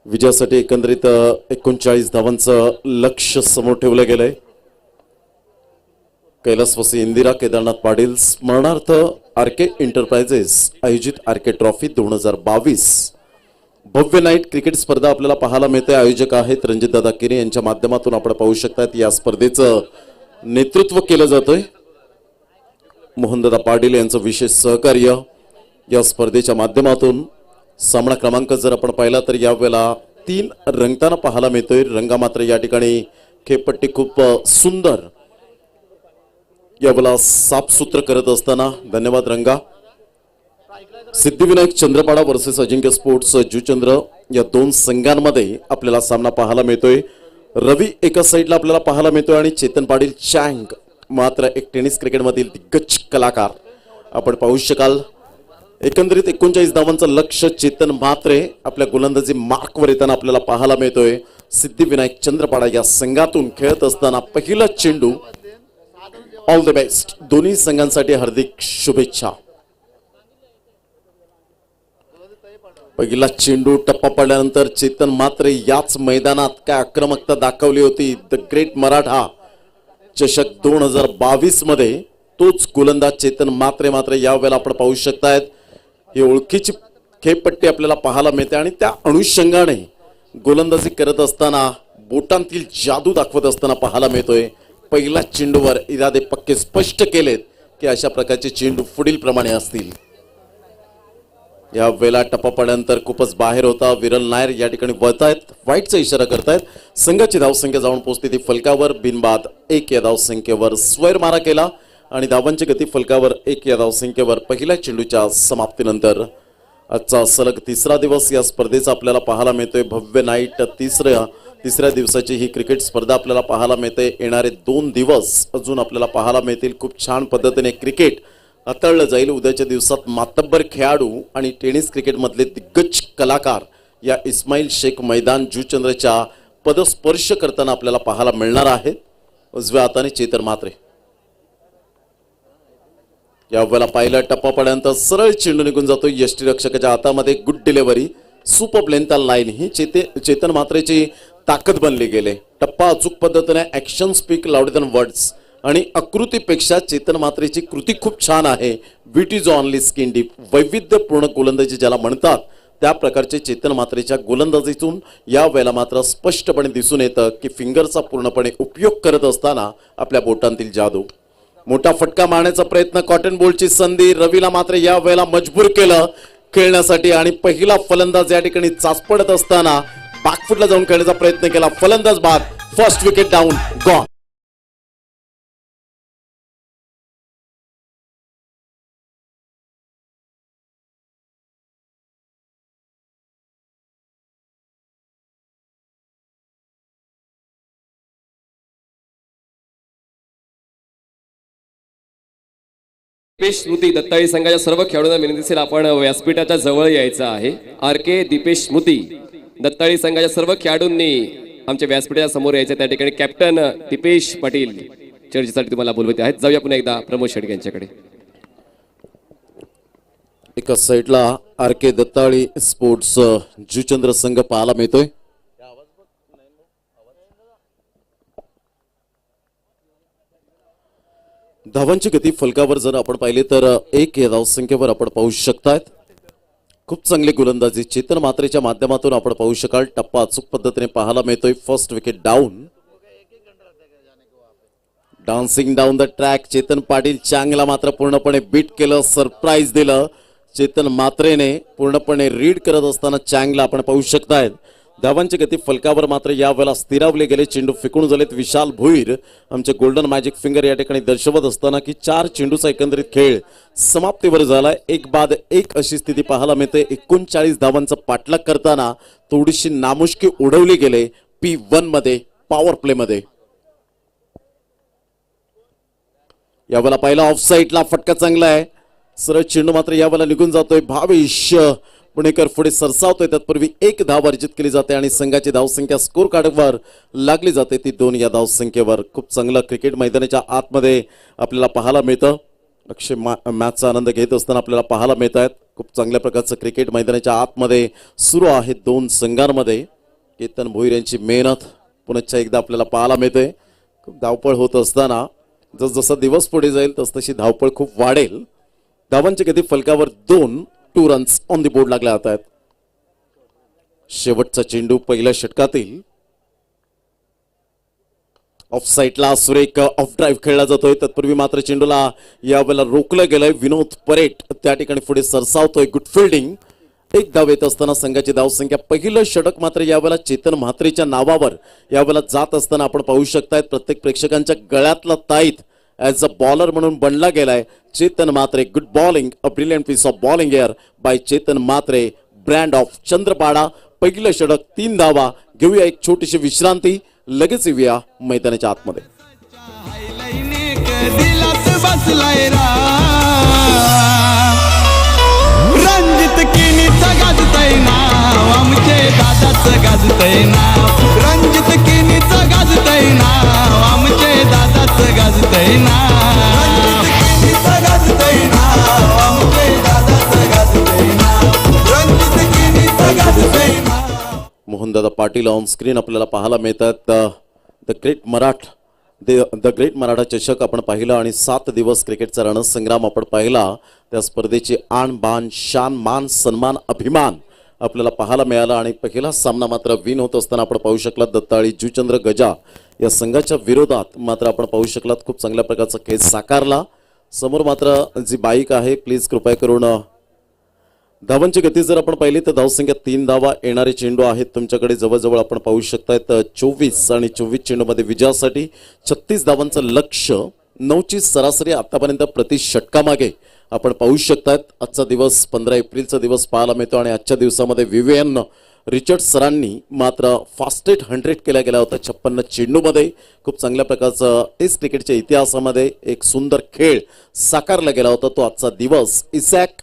विजयासाठी एकंदरीत 39 धावांचं लक्ष समोर ठेवलं गेलंय. कैलासवासी इंदिरा केदारनाथ पाटील स्मरणार्थ आर के एंटरप्राइजेस आयोजित आर के ट्रॉफी 2022 भव्य नाईट क्रिकेट स्पर्धा आपल्याला पाहायला मिळते. आयोजक आहेत रणजितदादा केरे यांच्या माध्यमातून आपण पाहू शकतात. या स्पर्धेचं नेतृत्व केलं जातंय मोहनदादा पाटील यांचं विशेष सहकार्य या स्पर्धेच्या माध्यमातून. सामना क्रमांक जर आपण पाहिला तर यावेळेला 3 रंगताना पाहायला मिळतोय. रंगा मात्र या ठिकाणी खेळपट्टी खूप सुंदर यावेळेला साफसूत्र करत असताना. धन्यवाद रंगा. सिद्धिविनायक चंद्रपाडा वर्सेस अजिंक्य स्पोर्ट्स जुचंद्र या 2 संघांमध्ये आपल्याला सामना पाहायला मिळतोय. रवी एका साईडला आपल्याला पाहायला मिळतोय आणि चेतन पाटील चँग मात्र एक टेनिस क्रिकेटमधील दिग्गज कलाकार आपण पाहू शकाल. एकंदरीत 39 धावांचं लक्ष चेतन म्हात्रे आपल्या गोलंदाजी मार्कवर येताना आपल्याला पाहायला मिळतोय. सिद्धिविनायक चंद्रपाडा या संघातून खेळत असताना पहिला चेंडू. ऑल द बेस्ट दोन्ही संघांसाठी हार्दिक शुभेच्छा. पहिला चेंडू टप्पा पडल्यानंतर चेतन म्हात्रे याच मैदानात काय आक्रमकता दाखवली होती. द ग्रेट मराठा चषक 2022 मध्ये तोच गोलंदाज चेतन म्हात्रे मात्र यावेळेला आपण पाहू शकतायत. ही ओळखीची खेळपट्टी आपल्याला पाहायला मिळते आणि त्या अनुषंगाने गोलंदाजी करत असताना बोटांतील जादू दाखवत असताना पाहायला मिळतोय. पहिल्या चेंडूवर इरादे पक्के स्पष्ट केलेत की अशा प्रकारचे चेंडू पुढील प्रमाणे असतील. या वेळेला टप्पा पडल्यानंतर खूपच बाहेर होता. विरल नायर या ठिकाणी वळतायत, वाईटचा इशारा करतायत. संघाची धावसंख्या जाऊन पोहोचते ती फलकावर. बिनबाद 1 या धावसंख्येवर स्क्वेअर मारा केला आणि धावांची गती फलकावर 1 या धावसंख्येवर पहिल्या चेंडूच्या समाप्तीनंतर. आजचा सलग तिसरा दिवस या स्पर्धेचा आपल्याला पाहायला मिळतोय. भव्य नाईट तिसऱ्या दिवसाची ही क्रिकेट स्पर्धा आपल्याला पाहायला मिळते. येणारे 2 दिवस अजून आपल्याला पाहायला मिळतील. खूप छान पद्धतीने क्रिकेट हाताळलं जाईल. उद्याच्या दिवसात मातब्बर खेळाडू आणि टेनिस क्रिकेटमधले दिग्गज कलाकार या इस्माईल शेख मैदान जुचंद्रच्या पदस्पर्श करताना आपल्याला पाहायला मिळणार आहेत. उजव्या हाताने चेतन म्हात्रे. यावेळेला पहिला टप्पा पडल्यानंतर सरळ चेंडू निघून जातो यष्टीरक्षकाच्या हातामध्ये. Good delivery, super length line ही चेतन म्हात्रेची ताकद बनली गेले. टप्पा अचूक पद्धतीने action speak louder than words आणि आकृतीपेक्षा चेतन म्हात्रेची कृती खूप छान आहे. Wit is only skin deep, वैविध्यपूर्ण गोलंदाजी ज्याला म्हणतात त्या प्रकारचे चेतन म्हात्रेच्या गोलंदाजीतून या वेळेला मात्र स्पष्टपणे दिसून येतं की फिंगरचा पूर्णपणे उपयोग करत असताना आपल्या बोटांतील जादू. मोठा फटका मारण्याचा प्रयत्न, कॉटन बॉलची संधी. रवीला मात्र या वेळेला मजबूर केलं खेळण्यासाठी आणि पहिला फलंदाज या ठिकाणी चाचपडत असताना बॅकफुटला जाऊन खेळण्याचा प्रयत्न केला. फलंदाज बाद, first wicket down, gone. Deepesh Smriti Dattali संघाच्या सर्व खेळाडूंना विनंती असेल आपण व्यासपीठाच्या जवळ यायचं आहे. आर.के. दीपेश स्मृती दत्ताळी संघाच्या सर्व खेळाडूंनी आमच्या व्यासपीठाच्या समोर यायचं. त्या ठिकाणी कॅप्टन दीपेश पाटील चर्चेसाठी तुम्हाला बोलवते आहेत. जाऊया पुन्हा एकदा प्रमोद शेडगे यांच्याकडे. एका साईडला आर.के. दत्ताळी स्पोर्ट्स जुचंद्र संघ पाहायला मिळतोय. धावांची गती फलकावर जर आपण पाहिले तर 1 या धावसंख्येवर आपण पाहू शकतायत. खूप चांगली गोलंदाजी चेतन म्हात्रेच्या माध्यमातून आपण पाहू शकाल. टप्पा अचूक पद्धतीने पाहायला मिळतोय. First wicket down. Dancing down the track Chetan Patil चांगला मात्र पूर्णपणे बीट केलं, सरप्राईज दिलं. चेतन म्हात्रेने पूर्णपणे रीड करत असताना चांगला आपण पाहू शकतायत. धावांची गती फलकावर मात्र यावेळेला स्थिरावले गेले. चेंडू फेकून झालेत. विशाल भोईर आमचे गोल्डन मॅजिक फिंगर या ठिकाणी दर्शवत असताना की 4 चेंडूचा एकंदरीत खेळ समाप्तीवर झालाय. 1 बाद 1 अशी स्थिती पाहायला मिळते. 39 धावांचा पाठलाग करताना थोडीशी नामुष्की उडवली गेले P1 मध्ये पॉवर प्ले मध्ये. यावेळेला पहिला ऑफ साईडला फटका चांगला आहे. सरळ चेंडू मात्र यावेळेला निघून जातोय. भावेश पुणेकर पुढे सरसावतोय. तत्पूर्वी 1 धाव अर्जित केली जाते आणि संघाची धावसंख्या स्कोर कार्डवर लागली जाते ती 2 या धावसंख्येवर. खूप चांगलं क्रिकेट मैदानाच्या आतमध्ये आपल्याला पाहायला मिळतं. अक्षय मॅचचा आनंद घेत असताना आपल्याला पाहायला मिळत आहेत. खूप चांगल्या प्रकारचं क्रिकेट मैदानाच्या आतमध्ये सुरू आहे 2 संघांमध्ये. केतन भोईर यांची मेहनत पुन्हा एकदा आपल्याला पाहायला मिळते. खूप धावपळ होत असताना जसजसा दिवस पुढे जाईल तसतशी धावपळ खूप वाढेल. धावांची गती फलकावर 2 रन्स ऑन दी बोर्ड लागल्या जात आहेत. शेवटचा चेंडू पहिल्या षटकातील. ऑफ साईडला सुरेख ऑफ ड्राईव्ह खेळला जातोय. तत्पूर्वी मात्र चेंडूला यावेळेला रोखलं गेलंय. विनोद परेट त्या ठिकाणी पुढे सरसावतोय. Good fielding. 1 धाव येत असताना संघाची धावसंख्या. पहिलं षटक मात्र यावेळेला चेतन म्हात्रेच्या नावावर यावेळेला जात असताना आपण पाहू शकतायत. प्रत्येक प्रेक्षकांच्या गळ्यातला ताईत ॲज अ बॉलर म्हणून बनला गेलाय. Chetan Mhatre. Good bowling, a brilliant piece of bowling here by Chetan Mhatre, brand of Chandrapada. पहिलं षटक 3 धावा. घेऊया एक छोटीशी विश्रांती, लगेच येऊया मैदानाच्या आतमध्ये. दिलात बसलाय रा रणजित किनीचं गाजतय नाव आमचे दादाचं गाजतय नाव रणजित किनीचं गाजतय नाव आमचे दादाचं गाजतय नाव रणजित किनीचं गाजतय नाव आमचे दादाचं गाजतय नाव रणजित किनीचं गाजतय नाव मोहनदादा पाटील ऑन स्क्रीन आपल्याला पाहायला मिळतात. द ग्रेट मराठा चषक आपण पाहिला आणि 7 दिवस क्रिकेटचा रणसंग्राम आपण पाहिला. त्या स्पर्धेची आण बाण शान मान सन्मान अभिमान आपल्याला पाहायला मिळाला आणि पहिला सामना मात्र विन होत असताना आपण पाहू शकलात दत्ताळी जुचंद्र गजा या संघाच्या विरोधात मात्र आपण पाहू शकलात खूप चांगल्या प्रकारचा खेळ साकारला. समोर मात्र जी बाईक आहे प्लीज कृपया करून धावांची गती जर आपण पाहिली तर धावसंख्या 3 धावा येणारे चेंडू आहेत तुमच्याकडे जवळजवळ आपण पाहू शकताय 24 आणि 24 चेंडूमध्ये विजयासाठी 36 धावांचं लक्ष 9ची सरासरी आतापर्यंत प्रति षटकामागे आपण पाहू शकतात. आजचा दिवस 15 एप्रिलचा दिवस पाहायला मिळतो आणि आजच्या दिवसामध्ये विवियन रिचर्ड सरांनी मात्र फास्टेस्ट 100 केला गेला होता 56 चेंडूमध्ये. खूप चांगल्या प्रकारचं टेस्ट क्रिकेटच्या इतिहासामध्ये एक सुंदर खेळ साकारला गेला होता तो आजचा दिवस. इसॅक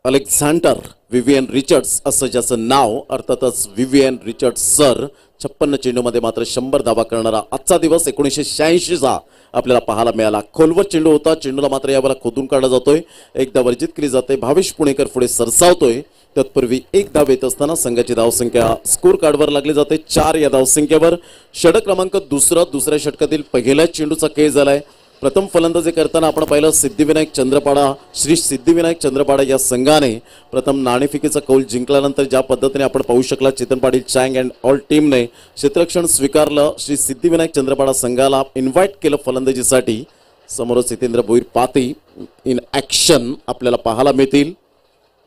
अलेक्झांडर विवियन रिचर्ड्स असं ज्याचं नाव अर्थातच विवियन रिचर्ड्स सर 56 चेंडूमध्ये मात्र 100 धावा करणारा आजचा दिवस 1986चा आपल्याला पाहायला मिळाला. खोलवर चेंडू होता चेंडूला मात्र यावेळेला खोदून काढला जातोय एकदा वर्जित केली जाते. भावेश पुणेकर पुढे सरसावतोय तत्पूर्वी 1 धाव येत असताना संघाची धावसंख्या स्कोर कार्डवर लागली जाते 4 या धावसंख्येवर. षटक क्रमांक दुसऱ्या षटकातील पहिल्या चेंडूचा खेळ झालाय. प्रथम फलंदाजी करताना आपण पाहिलं सिद्धिविनायक चंद्रपाडा श्री सिद्धिविनायक चंद्रपाडा या संघाने प्रथम नाणेफेकीचा कौल जिंकल्यानंतर ज्या पद्धतीने आपण पाहू शकला चेतन पाटील चँग अँड ऑल टीमने क्षेत्ररक्षण स्वीकारलं. श्री सिद्धिविनायक चंद्रपाडा संघाला इन्व्हाइट केलं फलंदाजीसाठी. समोरच हितेंद्र भोईर पाती इन ॲक्शन आपल्याला पाहायला मिळतील.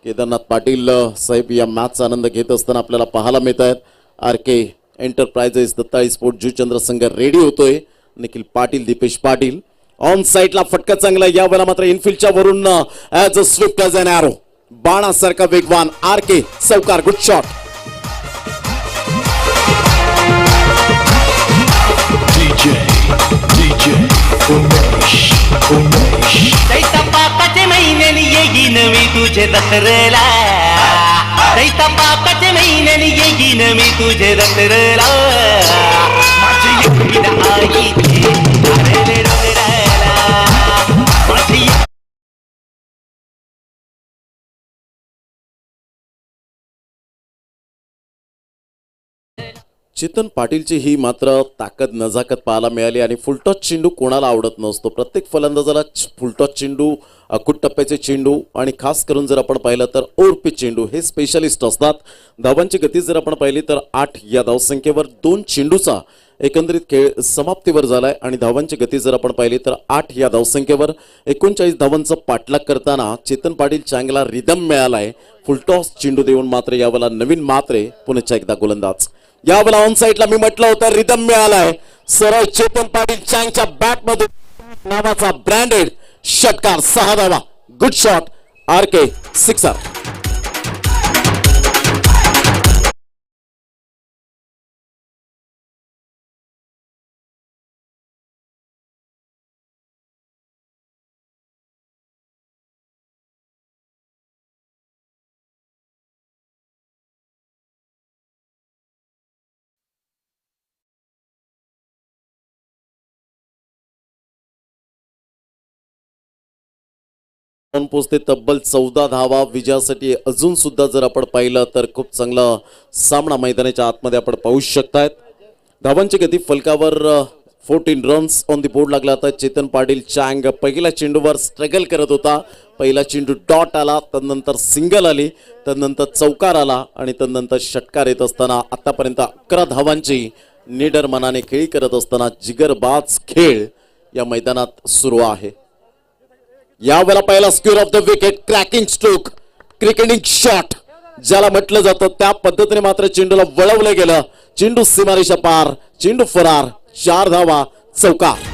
केदारनाथ पाटील साहेब या मॅचचा आनंद घेत असताना आपल्याला पाहायला मिळत आहेत. RK enterprises Dattali sport Juchandra संघ रेडी होतोय. निखिल पाटील दीपेश पाटील ऑन साईडला फटका चांगला यावेळेला मात्र इनफिल्डच्या वरून as a swift as an arrow बाणासारखा वेगवान RK चौकार गुड शॉट. दैता पापाचे महिन्याने येईन मी तुझे दसरला दैता पापाचे महिन्याने येईन मी तुझे दसरला माझी एकटीला आई घे डोंगराला माझी चेतन पाटीलची ही मात्र ताकद नजाकत पाहायला मिळाली आणि फुलटॉस चेंडू कोणाला आवडत नसतो. प्रत्येक फलंदाजाला फुलटॉस चेंडू अखूट टप्प्याचे चेंडू आणि खास करून जर आपण पाहिलं तर ओव्हरपिच चेंडू हे स्पेशलिस्ट असतात. धावांची गती जर आपण पाहिली तर 8 या धावसंख्येवर 2 चेंडूचा एकंदरीत खेळ समाप्तीवर झालाय आणि धावांची गती जर आपण पाहिली तर 8 या धावसंख्येवर 39 धावांचा पाठलाग करताना चेतन पाटील चांगला रिदम मिळालाय. फुलटॉस चेंडू देऊन मात्र यावेळेला नवीन मात्रे पुन्हा एकदा गोलंदाज. यावेळेला ऑन साईडला मी म्हटलं होतं रिदम मिळालाय सरळ चेतन पाटील चांगच्या बॅट मध्ये नावाचा ब्रँडेड षटकार 6 धावा गुड शॉट RK सिक्सर. पोचते तब्बल 14 धावा विजयासाठी. अजून सुद्धा जर आपण पाहिलं तर खूप चांगला सामना मैदानाच्या आतमध्ये आपण पाहू शकतायत. धावांची गती फलकावर 14 रन्स ऑन दी बोर्ड लागला होता. चेतन पाटील चँग पहिल्या चेंडूवर स्ट्रगल करत होता. पहिला चेंडू डॉट आला त्यानंतर सिंगल आली त्यानंतर चौकार आला आणि त्यानंतर षटकार येत असताना आतापर्यंत 11 धावांची निडर मनाने खेळी करत असताना जिगरबाज खेळ या मैदानात सुरू आहे. यावेळेला पहिला square of the wicket cracking stroke cricketing shot ज्याला म्हटलं जातं त्या पद्धतीने मात्र चेंडूला वळवलं गेलं. चेंडू सीमारेषा पार चेंडू फरार 4 धावा चौकार.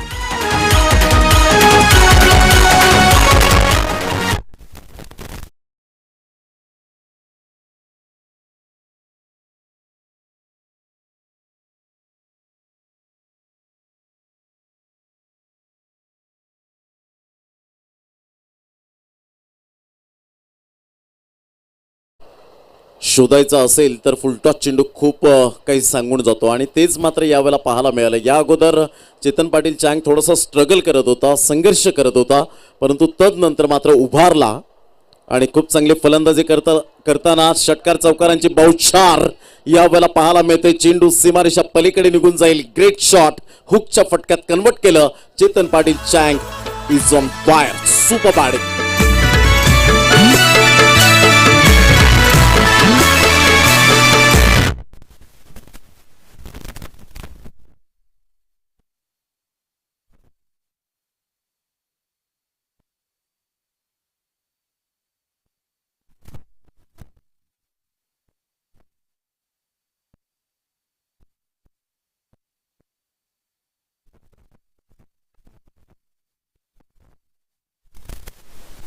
शोधायचा असेल तर फुलटॉस चेंडू खूप काही सांगून जातो आणि तेच मात्र यावेळेला पाहायला मिळालं. या अगोदर चेतन पाटील चांग थोडासा स्ट्रगल करत होता, संघर्ष करत होता, परंतु तदनंतर मात्र उभारला आणि खूप चांगली फलंदाजी करताना षटकार चौकारांची बौछार यावेळेला पाहायला मिळते. चेंडू सीमारेषा पलीकडे निघून जाईल. ग्रेट शॉट, हुकच्या फटक्यात कन्वर्ट केलं. चेतन पाटील चांग is on fire. Super batting.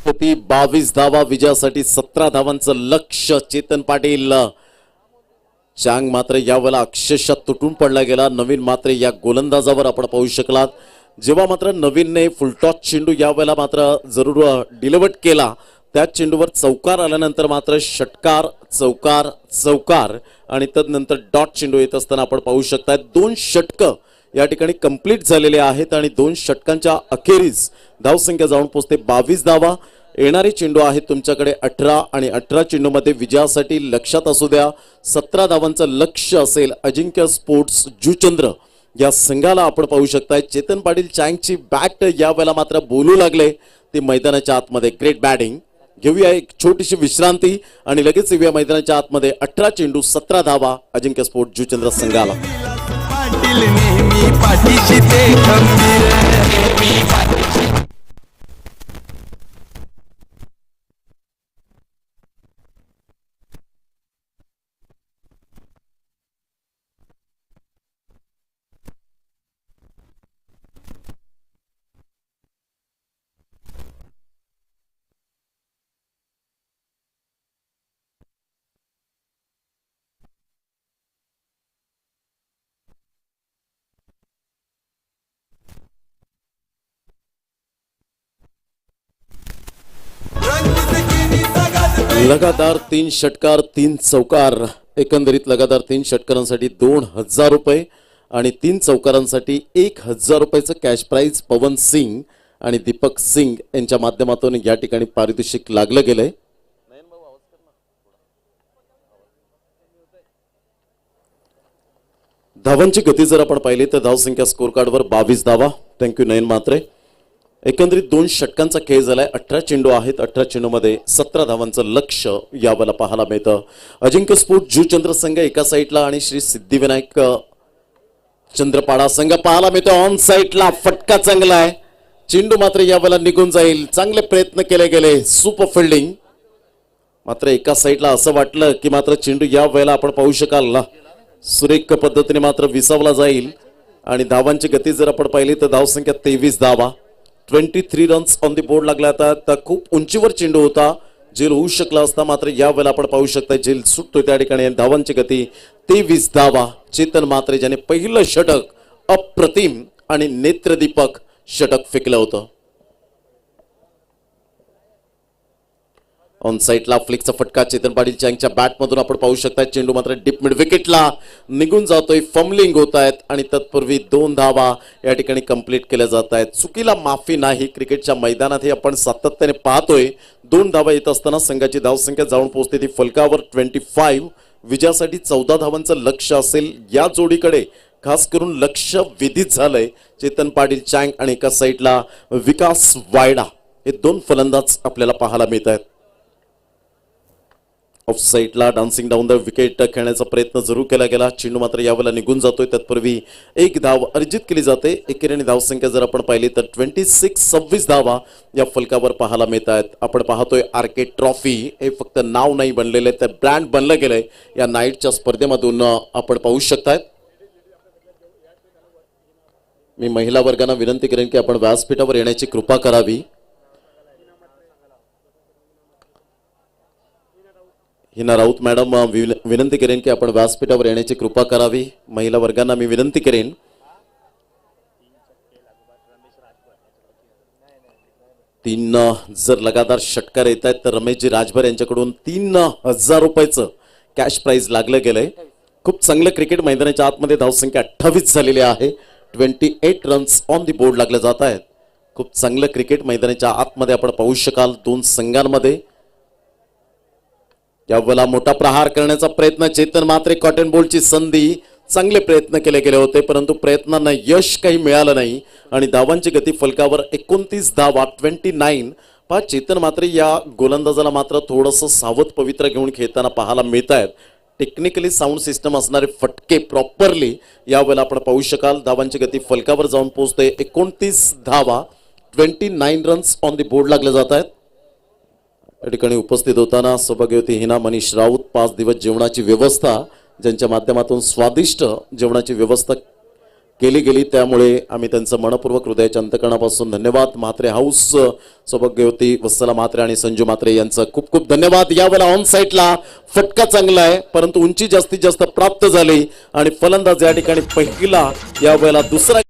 होती 22 धावा विजयासाठी 17 धावांचं लक्ष्य. चेतन पाटील चांग मात्र यावेळेला अक्षरशः तुटून पडला गेला. नवीन मात्र या गोलंदाजावर आपण पाहू शकलात. जेव्हा मात्र नवीनने फुलटॉस चेंडू यावेळेला मात्र जरूर डिलिव्हर केला, त्या चेंडूवर चौकार आल्यानंतर मात्र षटकार चौकार चौकार आणि तदनंतर डॉट चेंडू येत असताना आपण पाहू शकता. 2 षटकं या ठिकाणी कंप्लीट झालेले आहेत आणि 2 षटकांच्या अखेरीस धावसंख्या जाऊन पोहोचते 22 धावा. येणारे चेंडू आहेत तुमच्याकडे 18 आणि 18 चेंडूमध्ये विजयासाठी लक्षात असू द्या 17 धावांचं लक्ष्य असेल. अजिंक्य स्पोर्ट्स जुचंद्र या संघाला आपण पाहू शकताय. चेतन पाटील चांगची बॅट यावेळेला मात्र बोलू लागले ते मैदानाच्या आतमध्ये. Great batting. घेऊया एक छोटीशी विश्रांती आणि लगेच येऊया मैदानाच्या आतमध्ये. 18 चेंडू 17 धावा अजिंक्य स्पोर्ट्स जुचंद्र संघाला. पाटील नेहमी पाठीशी ते खंबीर. लगातार 3 षटकार 3 चौकार. एकंदरीत लगातार 3 षटकारांसाठी 2000 रुपये आणि 3 चौकारांसाठी 1000 रुपयाचं कॅश प्राइज पवन सिंग आणि दीपक सिंग यांच्या माध्यमातून या ठिकाणी पारितोषिक लागलं गेलंय. धावांची गती जर आपण पाहिली तर धावसंख्या स्कोर कार्डवर 22 धावा. थँक्यू नयन मात्रे. एकंदरीत 2 षटकांचा खेळ झालाय. 18 चेंडू आहेत. 18 चेंडूमध्ये 17 धावांचं लक्ष्य यावेळेला पाहायला मिळतं. अजिंक्य स्पोर्ट जुचंद्र संघ एका साईडला आणि श्री सिद्धिविनायक चंद्रपाडा संघ पाहायला मिळतो. ऑन साईडला फटका चांगला आहे. चेंडू मात्र यावेळेला निघून जाईल. चांगले प्रयत्न केले गेले. Super fielding. मात्र एका साईडला असं वाटलं की मात्र चेंडू या वेळेला आपण पाहू शकाल ना सुरेख पद्धतीने मात्र विसावला जाईल. आणि धावांची गती जर आपण पाहिली तर धावसंख्या 23 धावा. 23 रन्स ऑन द बोर्ड लागला. आता खूप उंचीवर चेंडू होता. झेल होऊ शकला असता मात्र या वेळेला आपण पाहू शकता झेल सुटतोय त्या ठिकाणी. धावांची गती 23 धावा. चेतन मात्रे ज्याने पहिलं षटक अप्रतिम आणि नेत्रदीपक षटक फेकलं होतं. ऑन साईडला फ्लिकचा फटका चेतन पाटील चांगच्या बॅटमधून आपण पाहू शकता. चेंडू मात्र डीप मिड विकेटला निघून जातोय. फमलिंग होत आहेत आणि तत्पूर्वी 2 धावा या ठिकाणी कंप्लीट केल्या जात आहेत. चुकीला माफी नाही. क्रिकेटच्या मैदानात हे आपण सातत्याने पाहतोय. 2 धावा येत असताना संघाची धावसंख्या जाऊन पोहोचते ती फलकावर 25. विजयासाठी 14 धावांचं लक्ष्य असेल. या जोडीकडे खास करून लक्ष विदित झालंय. चेतन पाटील चांग आणि एका साईडला विकास वायडा हे 2 फलंदाज आपल्याला पाहायला मिळत आहेत. ऑफ साईडला डान्सिंग डाऊन द विकेट खेळण्याचा प्रयत्न जरूर केला गेला. चेंडू मात्र यावेळेला निघून जातोय. तत्पूर्वी 1 धाव अर्जित केली जाते. एकेरीने धावसंख्या जर आपण पाहिली तर 26 धावा या फलकावर पाहायला मिळत आहेत. आपण पाहतोय आरके ट्रॉफी हे फक्त नाव नाही बनलेलं आहे तर ब्रँड बनलं गेलंय. या नाईटच्या स्पर्धेमधून आपण पाहू शकताय. मी महिला वर्गांना विनंती करेन की आपण व्यासपीठावर येण्याची कृपा करावी. हिना राऊत मॅडम विनंती करेन की आपण व्यासपीठावर येण्याची कृपा करावी. महिला वर्गांना मी विनंती करेन. तीन जर लगातार षटकार येत आहेत तर रमेशजी राजभर यांच्याकडून 3000 रुपयाचं कॅश प्राइज लागलं गेलंय. खूप चांगलं क्रिकेट. मैदानाच्या आतमध्ये धावसंख्या 28 झालेली आहे. 28 रन्स ऑन दी बोर्ड लागले जात आहेत. खूप चांगलं क्रिकेट मैदानाच्या आतमध्ये आपण पाहू शकाल. दोन संघांमध्ये यावेळेला मोठा प्रहार करण्याचा प्रयत्न. चेतन मात्रे कॉटन बॉलची संधी. चांगले प्रयत्न केले गेले होते परंतु प्रयत्नांना यश काही मिळालं नाही आणि धावांची गती फलकावर 29 धावा 29. पहा चेतन मात्रे या गोलंदाजाला मात्र थोडंसं सावध पवित्र घेऊन खेळताना पाहायला मिळत आहेत. टेक्निकली साऊंड सिस्टम असणारे फटके प्रॉपरली यावेळेला आपण पाहू शकाल. धावांची गती फलकावर जाऊन पोहोचते. 29 धावा 29 रन्स ऑन दी बोर्ड लागले जात आहेत. या ठिकाणी उपस्थित होताना सौभाग्यवती हिना मनीष राऊत 5 दिवस जेवणाची व्यवस्था ज्यांच्या माध्यमातून स्वादिष्ट जेवणाची व्यवस्था केली गेली त्यामुळे आम्ही त्यांचं मनपूर्वक हृदयाच्या अंतकरणापासून धन्यवाद. म्हात्रे हाऊस सौभाग्यवती वत्सला म्हात्रे आणि संजू म्हात्रे यांचं खूप खूप धन्यवाद. यावेळेला ऑन साईडला फटका चांगला आहे परंतु उंची जास्तीत जास्त प्राप्त झाली आणि फलंदाज या ठिकाणी पहिला यावेळेला दुसरा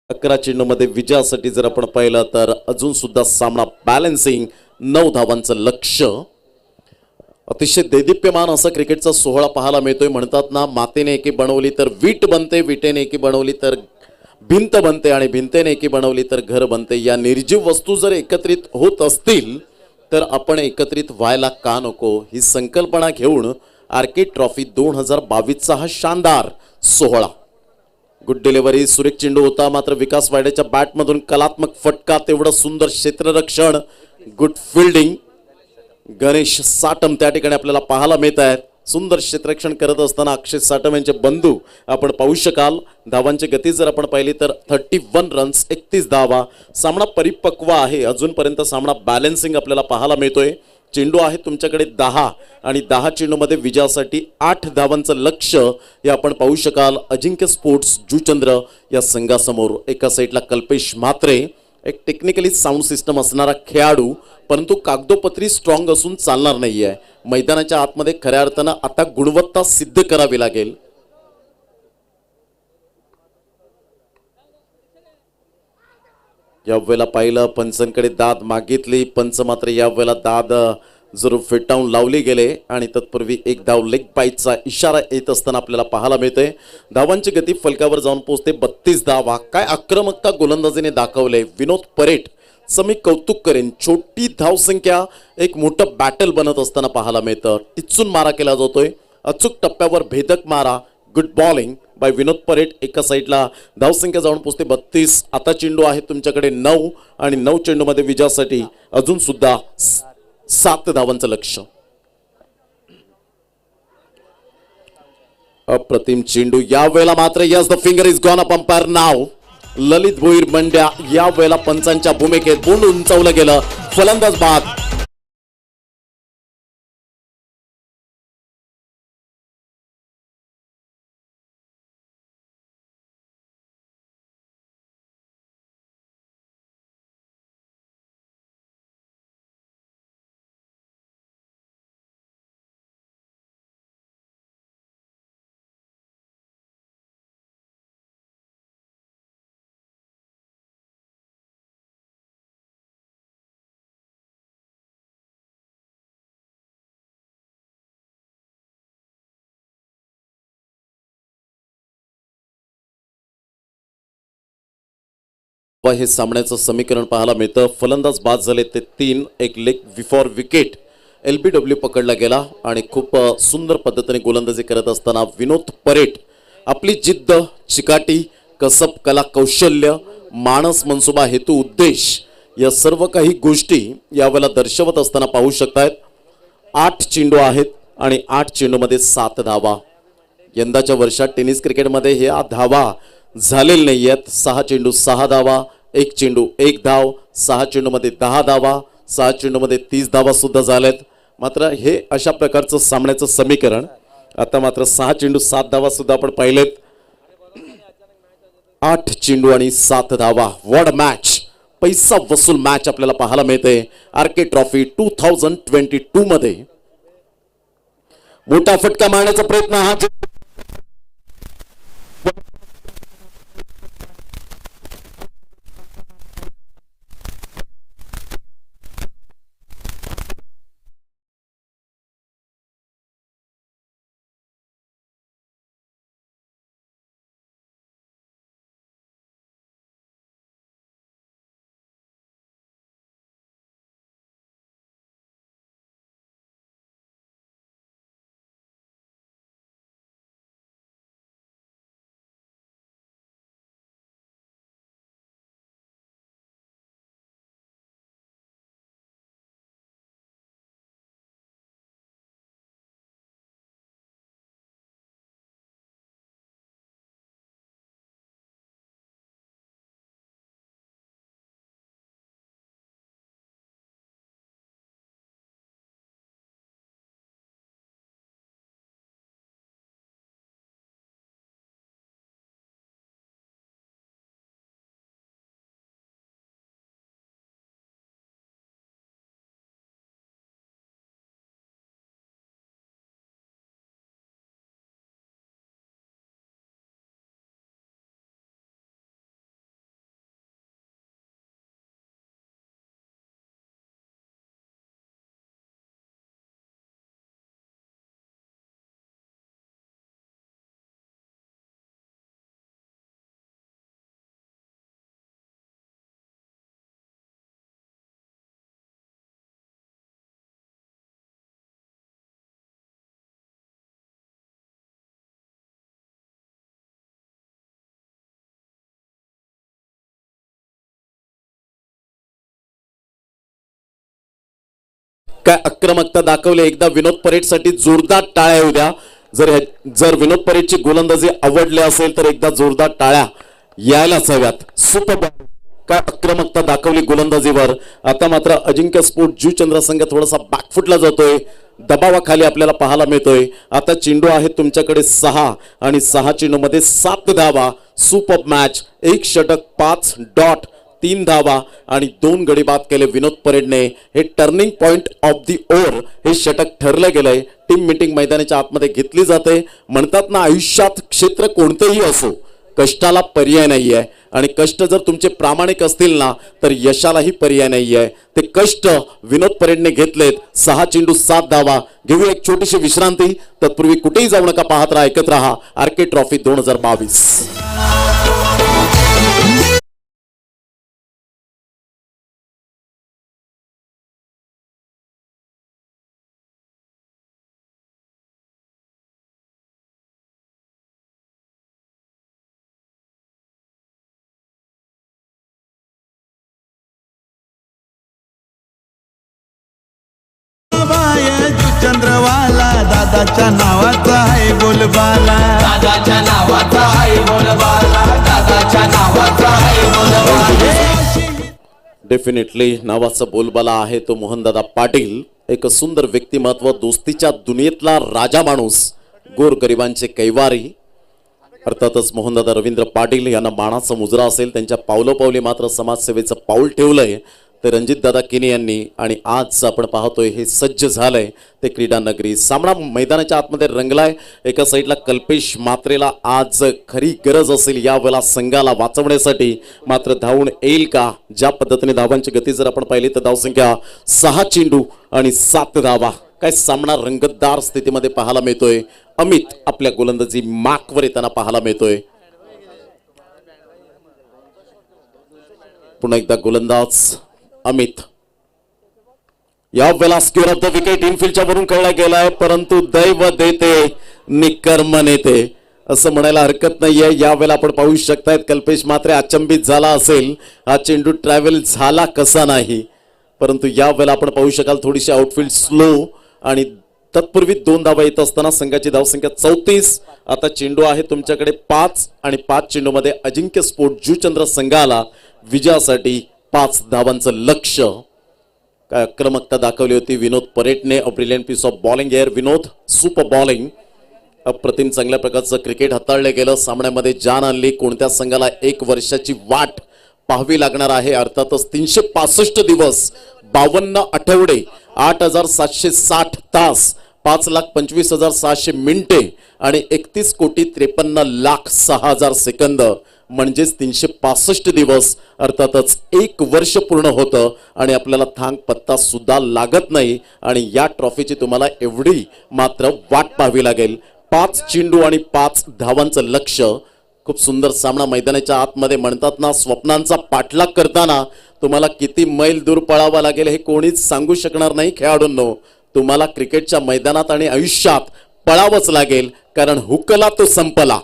अकरा चेंडूमध्ये विजयासाठी जर आपण पाहिलं तर अजून सुद्धा सामना बॅलन्सिंग. 9 धावांचं लक्ष्य. अतिशय देदीप्यमान असा क्रिकेटचा सोहळा पाहायला मिळतोय. म्हणतात ना मातेने एकी बनवली तर वीट बनते, विटेने एकी बनवली तर भिंत बनते आणि भिंतेने एकी बनवली तर घर बनते. या निर्जीव वस्तू जर एकत्रित होत असतील तर आपण एकत्रित व्हायला का नको ही संकल्पना घेऊन आरके ट्रॉफी 2022चा हा शानदार सोहळा. Good delivery. सुरेख चेंडू होता मात्र विकास वाडेच्या बॅटमधून कलात्मक फटका. तेवढं सुंदर क्षेत्ररक्षण. Good fielding. गणेश साटम त्या ठिकाणी आपल्याला पाहायला मिळत आहेत. सुंदर क्षेत्ररक्षण करत असताना अक्षय साटम यांचे बंधू आपण पाहू शकाल. धावांची गती जर आपण पाहिली तर 31 रन्स 31 धावा. सामना परिपक्व आहे. अजूनपर्यंत सामना बॅलन्सिंग आपल्याला पाहायला मिळतोय. चेंडू आहे तुमच्याकडे 10 आणि 10 चेंडूमध्ये विजयासाठी 8 धावांचं लक्ष्य हे आपण पाहू शकाल. अजिंक्य स्पोर्ट्स जुचंद्र या संघासमोर एका साईडला कल्पेश म्हात्रे, एक टेक्निकली साऊंड सिस्टम असणारा खेळाडू परंतु कागदोपत्री स्ट्रॉंग असून चालणार नाहीये. मैदानाच्या आतमध्ये खऱ्या अर्थानं आता गुणवत्ता सिद्ध करावी लागेल. यावेळेला पाहिलं पंचांकडे दाद मागितली, पंच मात्र यावेळेला दाद जरूर फेटाळून लावली गेले आणि तत्पूर्वी एक धाव लेग बाईटचा इशारा येत असताना आपल्याला पाहायला मिळते. धावांची गती फलकावर जाऊन पोहोचते 32 धावा. काय आक्रमकता गोलंदाजीने दाखवले विनोद परेट. समी कौतुक करेन. छोटी धावसंख्या एक मोठं बॅटल बनत असताना पाहायला मिळतं. टिचून मारा केला जातोय, अचूक टप्प्यावर भेदक मारा. गुड बॉलिंग बाय विनोद परेट. एका साईडला धावसंख्या जाऊन पोहोचते 32. आता चेंडू आहे तुमच्याकडे 9 आणि 9 चेंडूमध्ये विजयासाठी अजून सुद्धा 7 धावांचं लक्ष्य. अप्रतिम चेंडू यावेळेला मात्र yes the finger is gone up umpire नाव. ललित भोईर बंड्या यावेळेला पंचांच्या भूमिकेत बोंड उंचावलं गेलं. फलंदाज बाद. हे सामन्याचं समीकरण पाहायला मिळतं. फलंदाज बाद झाले ते 3. एक लेग बिफोर विकेट LBW पकडला गेला आणि खूप सुंदर पद्धतीने गोलंदाजी करत असताना विनोद परेट आपली जिद्द, चिकाटी, कसब, कला, कौशल्य, मानस, मनसुबा, हेतू, उद्देश या सर्व काही गोष्टी यावेळेला दर्शवत असताना पाहू शकतायत. 8 चेंडू आहेत आणि 8 चेंडूमध्ये 7 धावा. यंदाच्या वर्षात टेनिस क्रिकेटमध्ये हे धावा झालेले नाही आहेत. 6 चेंडू 6 धावा, 1 चेंडू 1 धाव, 6 चेंडूमध्ये 10 धावा, 6 चेंडूमध्ये 30 धावा सुद्धा झाल्यात. मात्र हे अशा प्रकारचं सामन्याचं समीकरण. आता मात्र 6 चेंडू 7 धावा सुद्धा आपण पाहिलेत. 8 चेंडू आणि 7 धावा. What a match. पैसा वसूल मॅच आपल्याला पाहायला मिळते आरके ट्रॉफी 2022 मध्ये. मोठा फटका मारण्याचा प्रयत्न हा काय आक्रमकता दाखवली. एकदा विनोद परेटसाठी जोरदार टाळ्या येऊ द्या. जर विनोद परेटची गोलंदाजी आवडली असेल तर एकदा जोरदार टाळ्या यायलाच हव्यात. सुपर. काय आक्रमकता दाखवली गोलंदाजीवर. आता मात्र अजिंक्य स्पोर्ट जुचंद्र संघ थोडासा बॅकफुटला जातोय. दबावाखाली आपल्याला पाहायला मिळतोय. आता चेंडू आहे तुमच्याकडे 6 आणि 6 चेंडूमध्ये 7 धावा. Super match. 1 षटक 5 डॉट 3 धावा आणि 2 गडी बाद केले विनोद परेडने. हे turning point of the over हे षटक ठरलं गेलंय. टीम मीटिंग मैदानाच्या आतमध्ये घेतली जाते. म्हणतात ना आयुष्यात क्षेत्र कोणतेही असो कष्टाला पर्याय नाही आहे आणि कष्ट जर तुमचे प्रामाणिक असतील ना तर यशालाही पर्याय नाही आहे. ते कष्ट विनोद परेडने घेतलेत. 6 चेंडू 7 धावा. घेऊ एक छोटीशी विश्रांती. तत्पूर्वी कुठेही जाऊ नका, पाहत राहा, ऐकत राहा आरके ट्रॉफी 2022. बाय चंद्रवाला दादाच्या नावाचा आहे बोलबाला. दादाच्या नावाचा आहे बोलबाला. दादाच्या नावाचा आहे बोलबाला. डेफिनेटली नावाचा बोलबाला आहे तो मोहनदादा पाटील. एक सुंदर व्यक्तिमत्व, दोस्तीच्या दुनियेतला राजा माणूस, गोरगरिबांचे कैवारी. अर्थातच मोहनदादा रवींद्र पाटील यांना मानाचा मुजरा असेल. त्यांच्या पावलोपावली मात्र समाजसेवेचं पाऊल ठेवलंय ते रणजितदादा किनी यांनी. आणि आज आपण पाहतोय हे सज्ज झालंय ते क्रीडा नगरी. सामना मैदानाच्या आतमध्ये रंगलाय. एका साईडला कल्पेश मात्रेला आज खरी गरज असेल यावेळेला संघाला वाचवण्यासाठी. मात्र धावून येईल का? ज्या पद्धतीने धावांची गती जर आपण पाहिली तर धावसंख्या 6 चेंडू आणि 7 धावा. काय सामना रंगतदार स्थितीमध्ये पाहायला मिळतोय. अमित आपल्या गोलंदाजी मार्कवर येताना पाहायला मिळतोय. पुन्हा एकदा गोलंदाज अमित. यावेळेला स्क्वेअर ऑफ द विकेट इनफिल्डच्या वरून खेळला गेलाय, परंतु दैव देते निकर्म नेते असं म्हणायला हरकत नाहीये. यावेळेला आपण पाहू शकतायत कल्पेश मात्र अचंबित झाला असेल. हा चेंडू ट्रॅव्हल झाला कसा नाही, परंतु यावेळेला आपण पाहू शकाल थोडीशी आउटफील्ड स्लो आणि तत्पूर्वी 2 धावा येत असताना संघाची धावसंख्या 34. आता चेंडू आहे तुमच्याकडे 5 आणि 5 चेंडू मध्ये अजिंक्य स्पोर्ट जुचंद्र संघाला विजयासाठी 5 धावांचं लक्ष्य. काय आक्रमकता दाखवली होती विनोद परेटने. A brilliant piece of bowling here Vinod. Super bowling. अप्रतिम चांगल्या प्रकारचं क्रिकेट हाताळलं गेलं. सामन्यामध्ये जान आणली. कोणत्या संघाला 1 वर्षाची वाट पाहावी लागणार आहे. अर्थातच 365 दिवस, 52 आठवडे, 8760 तास, 5,25,600 मिनिटे आणि 31,53,06,000 सेकंद म्हणजेच 365 दिवस. अर्थातच 1 वर्ष पूर्ण होतं आणि आपल्याला थांग पत्ता सुद्धा लागत नाही. आणि या ट्रॉफीची तुम्हाला एवढी मात्र वाट पाहावी लागेल. 5 चेंडू आणि 5 धावांचं लक्ष्य. खूप सुंदर सामना. मैदानाच्या आतमध्ये म्हणतात ना, स्वप्नांचा पाठलाग करताना तुम्हाला किती मैल दूर पळावं लागेल हे कोणीच सांगू शकणार नाही खेळाडूंनो. तुम्हाला क्रिकेटच्या मैदानात आणि आयुष्यात पळावंच लागेल, कारण हुकला तो संपला.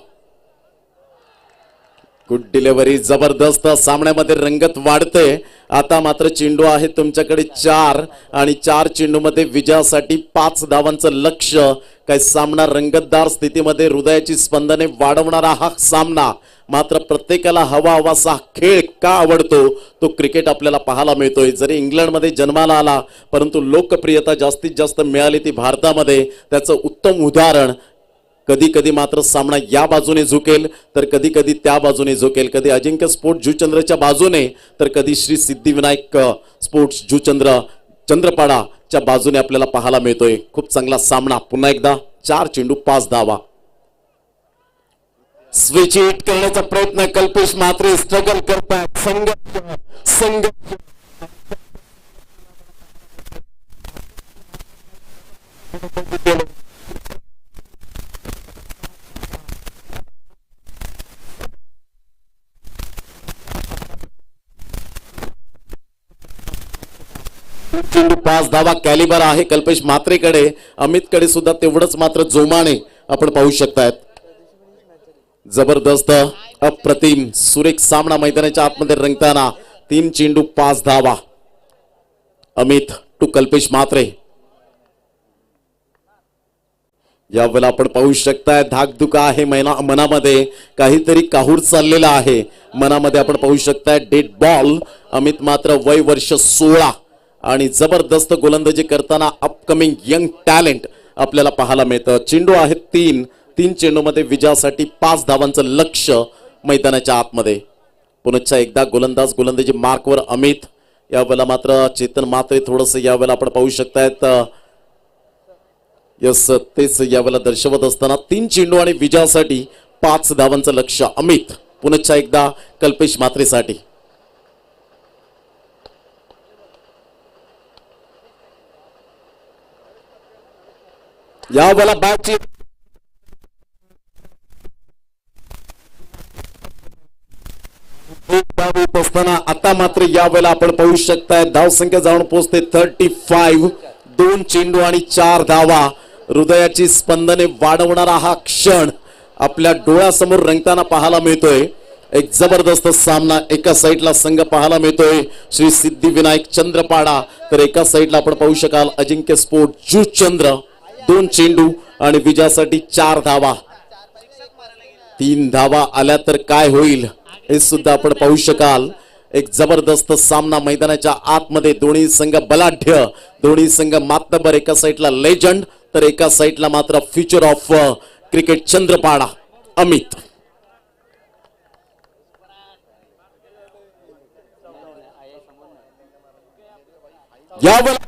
गुड डिलिव्हरी, जबरदस्त. सामन्यामध्ये रंगत वाढते. आता मात्र चेंडू आहे तुमच्याकडे 4 आणि 4 चेंडू मध्ये विजयासाठी 5 धावांचं लक्ष्य. काय सामना रंगतदार स्थितीमध्ये, हृदयाची स्पंदने वाढवणारा हा सामना. मात्र प्रत्येकाला हवा हवासा खेळ का आवडतो तो क्रिकेट आपल्याला पाहायला मिळतोय. जरी इंग्लंडमध्ये जन्माला आला, परंतु लोकप्रियता जास्तीत जास्त मिळाली ती भारतामध्ये. त्याचं उत्तम उदाहरण. कधी कधी मात्र सामना या बाजूने झुकेल तर कधी कधी त्या बाजूने झुकेल. कधी अजिंक्य स्पोर्ट्स जुचंद्रच्या बाजूने तर कधी श्री सिद्धिविनायक स्पोर्ट्स जुचंद्र चंद्रपाडाच्या बाजूने आपल्याला पाहायला मिळतोय. खूप चांगला सामना. पुन्हा एकदा 4 चेंडू 5 धावा. स्विच हिट करण्याचा प्रयत्न. कल्पेश मात्र स्ट्रगल करतात. संघ चेंडू 5 धावा. कॅलिबर आहे कल्पेश मात्रेकडे. अमितकडे सुद्धा तेवढंच मात्र जोमाने आपण पाहू शकतायत. जबरदस्त, अप्रतिम, सुरेख सामना मैदानाच्या आतमध्ये रंगताना. 3 चेंडू 5 धावा. अमित टू कल्पेश मात्रे. यावेळेला आपण पाहू शकताय धाकधुक आहे मनामध्ये. काहीतरी काहूर चाललेला आहे मनामध्ये. आपण पाहू शकताय डेड बॉल. अमित मात्र वय वर्ष 16 आणि जबरदस्त गोलंदाजी करताना अपकमिंग यंग टॅलेंट आपल्याला पाहायला मिळतं. चेंडू आहेत 3 चेंडूमध्ये विजयासाठी 5 धावांचं लक्ष्य मैदानाच्या आतमध्ये. पुन्हा एकदा गोलंदाजी मार्कवर अमित. यावेळेला मात्र चेतन मात्रे थोडंसं यावेळेला आपण पाहू शकतायत. यस, तेच यावेळेला दर्शवत असताना 3 चेंडू आणि विजयासाठी 5 धावांचं लक्ष. अमित पुनश्च एकदा कल्पेश म्हात्रेसाठी. यावेळेला बॅटची असताना आता मात्र यावेळेला आपण पाहू शकताय धावसंख्या जाऊन पोहोचते 35. 2 चेंडू आणि 4 धावा. हृदयाची स्पंदने वाढवणारा हा क्षण आपल्या डोळ्यासमोर रंगताना पाहायला मिळतोय. एक जबरदस्त सामना. एका साईडला संघ पाहायला मिळतोय श्री सिद्धिविनायक चंद्रपाडा, तर एका साईडला आपण पाहू शकाल अजिंक्य स्पोर्ट जुचंद्र. 2 चेंडू आणि विजयासाठी 4 धावा. 3 धावा आल्या तर काय होईल हे सुद्धा आपण पाहू शकाल. एक जबरदस्त सामना मैदानाच्या आतमध्ये. दोन्ही संघ बलाढ्य, दोन्ही संघ मातबर. एका साईडला लेजंड तर एका साईडला मात्र future of cricket Chandrapada Amit. यावेळेला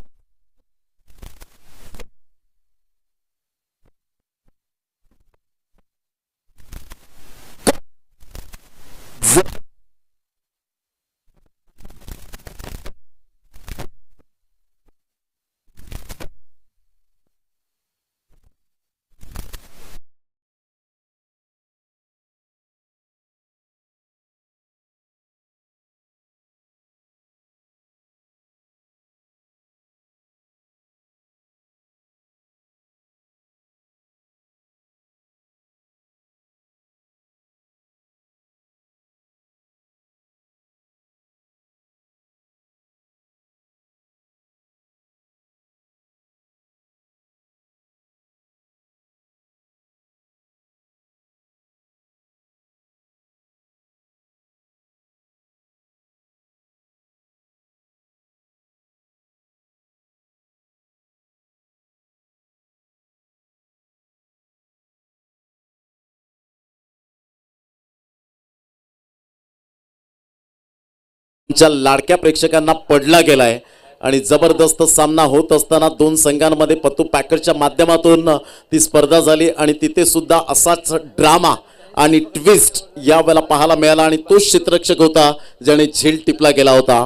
लाडक्या प्रेक्षकांना पडला गेलाय आणि जबरदस्त सामना होत असताना 2 संघांमध्ये पत्तू पॅकेजच्या माध्यमातून ती स्पर्धा झाली आणि तिथे सुद्धा असाच ड्रामा आणि ट्विस्ट यावेळेला पाहायला मिळाला आणि तोच क्षेत्ररक्षक होता ज्याने झेल टिपला गेला होता.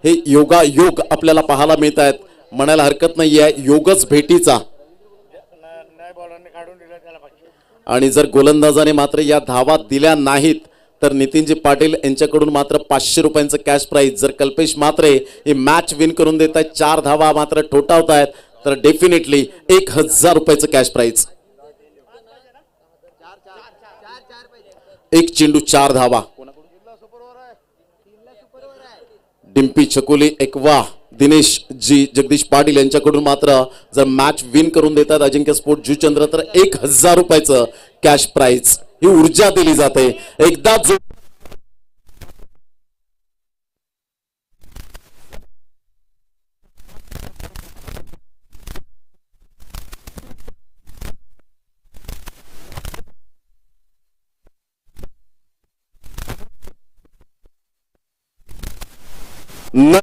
हे योगायोग आपल्याला पाहायला मिळत आहेत. म्हणायला हरकत नाहीये योगच भेटीचा. आणि जर गोलंदाजाने मात्र या धावा दिल्या नाहीत तर नितीनजी पाटील यांच्याकडून मात्र 500 रुपयांचं कॅश प्राइज. जर कल्पेश म्हात्रे हे मॅच विन करून देत आहेत, 4 धावा मात्र ठोठावतायत, तर डेफिनेटली 1000 रुपयाचं कॅश प्राइज. 1 चेंडू 4 धावा. डिम्पी छकुली एकवा. दिनेश जी जगदीश पाटील यांच्याकडून मात्र जर मॅच विन करून देतात अजिंक्य स्पोर्ट जुचंद्र तर 1000 रुपयाचं कॅश प्राइज. ही ऊर्जा दिली जाते एकदा जो न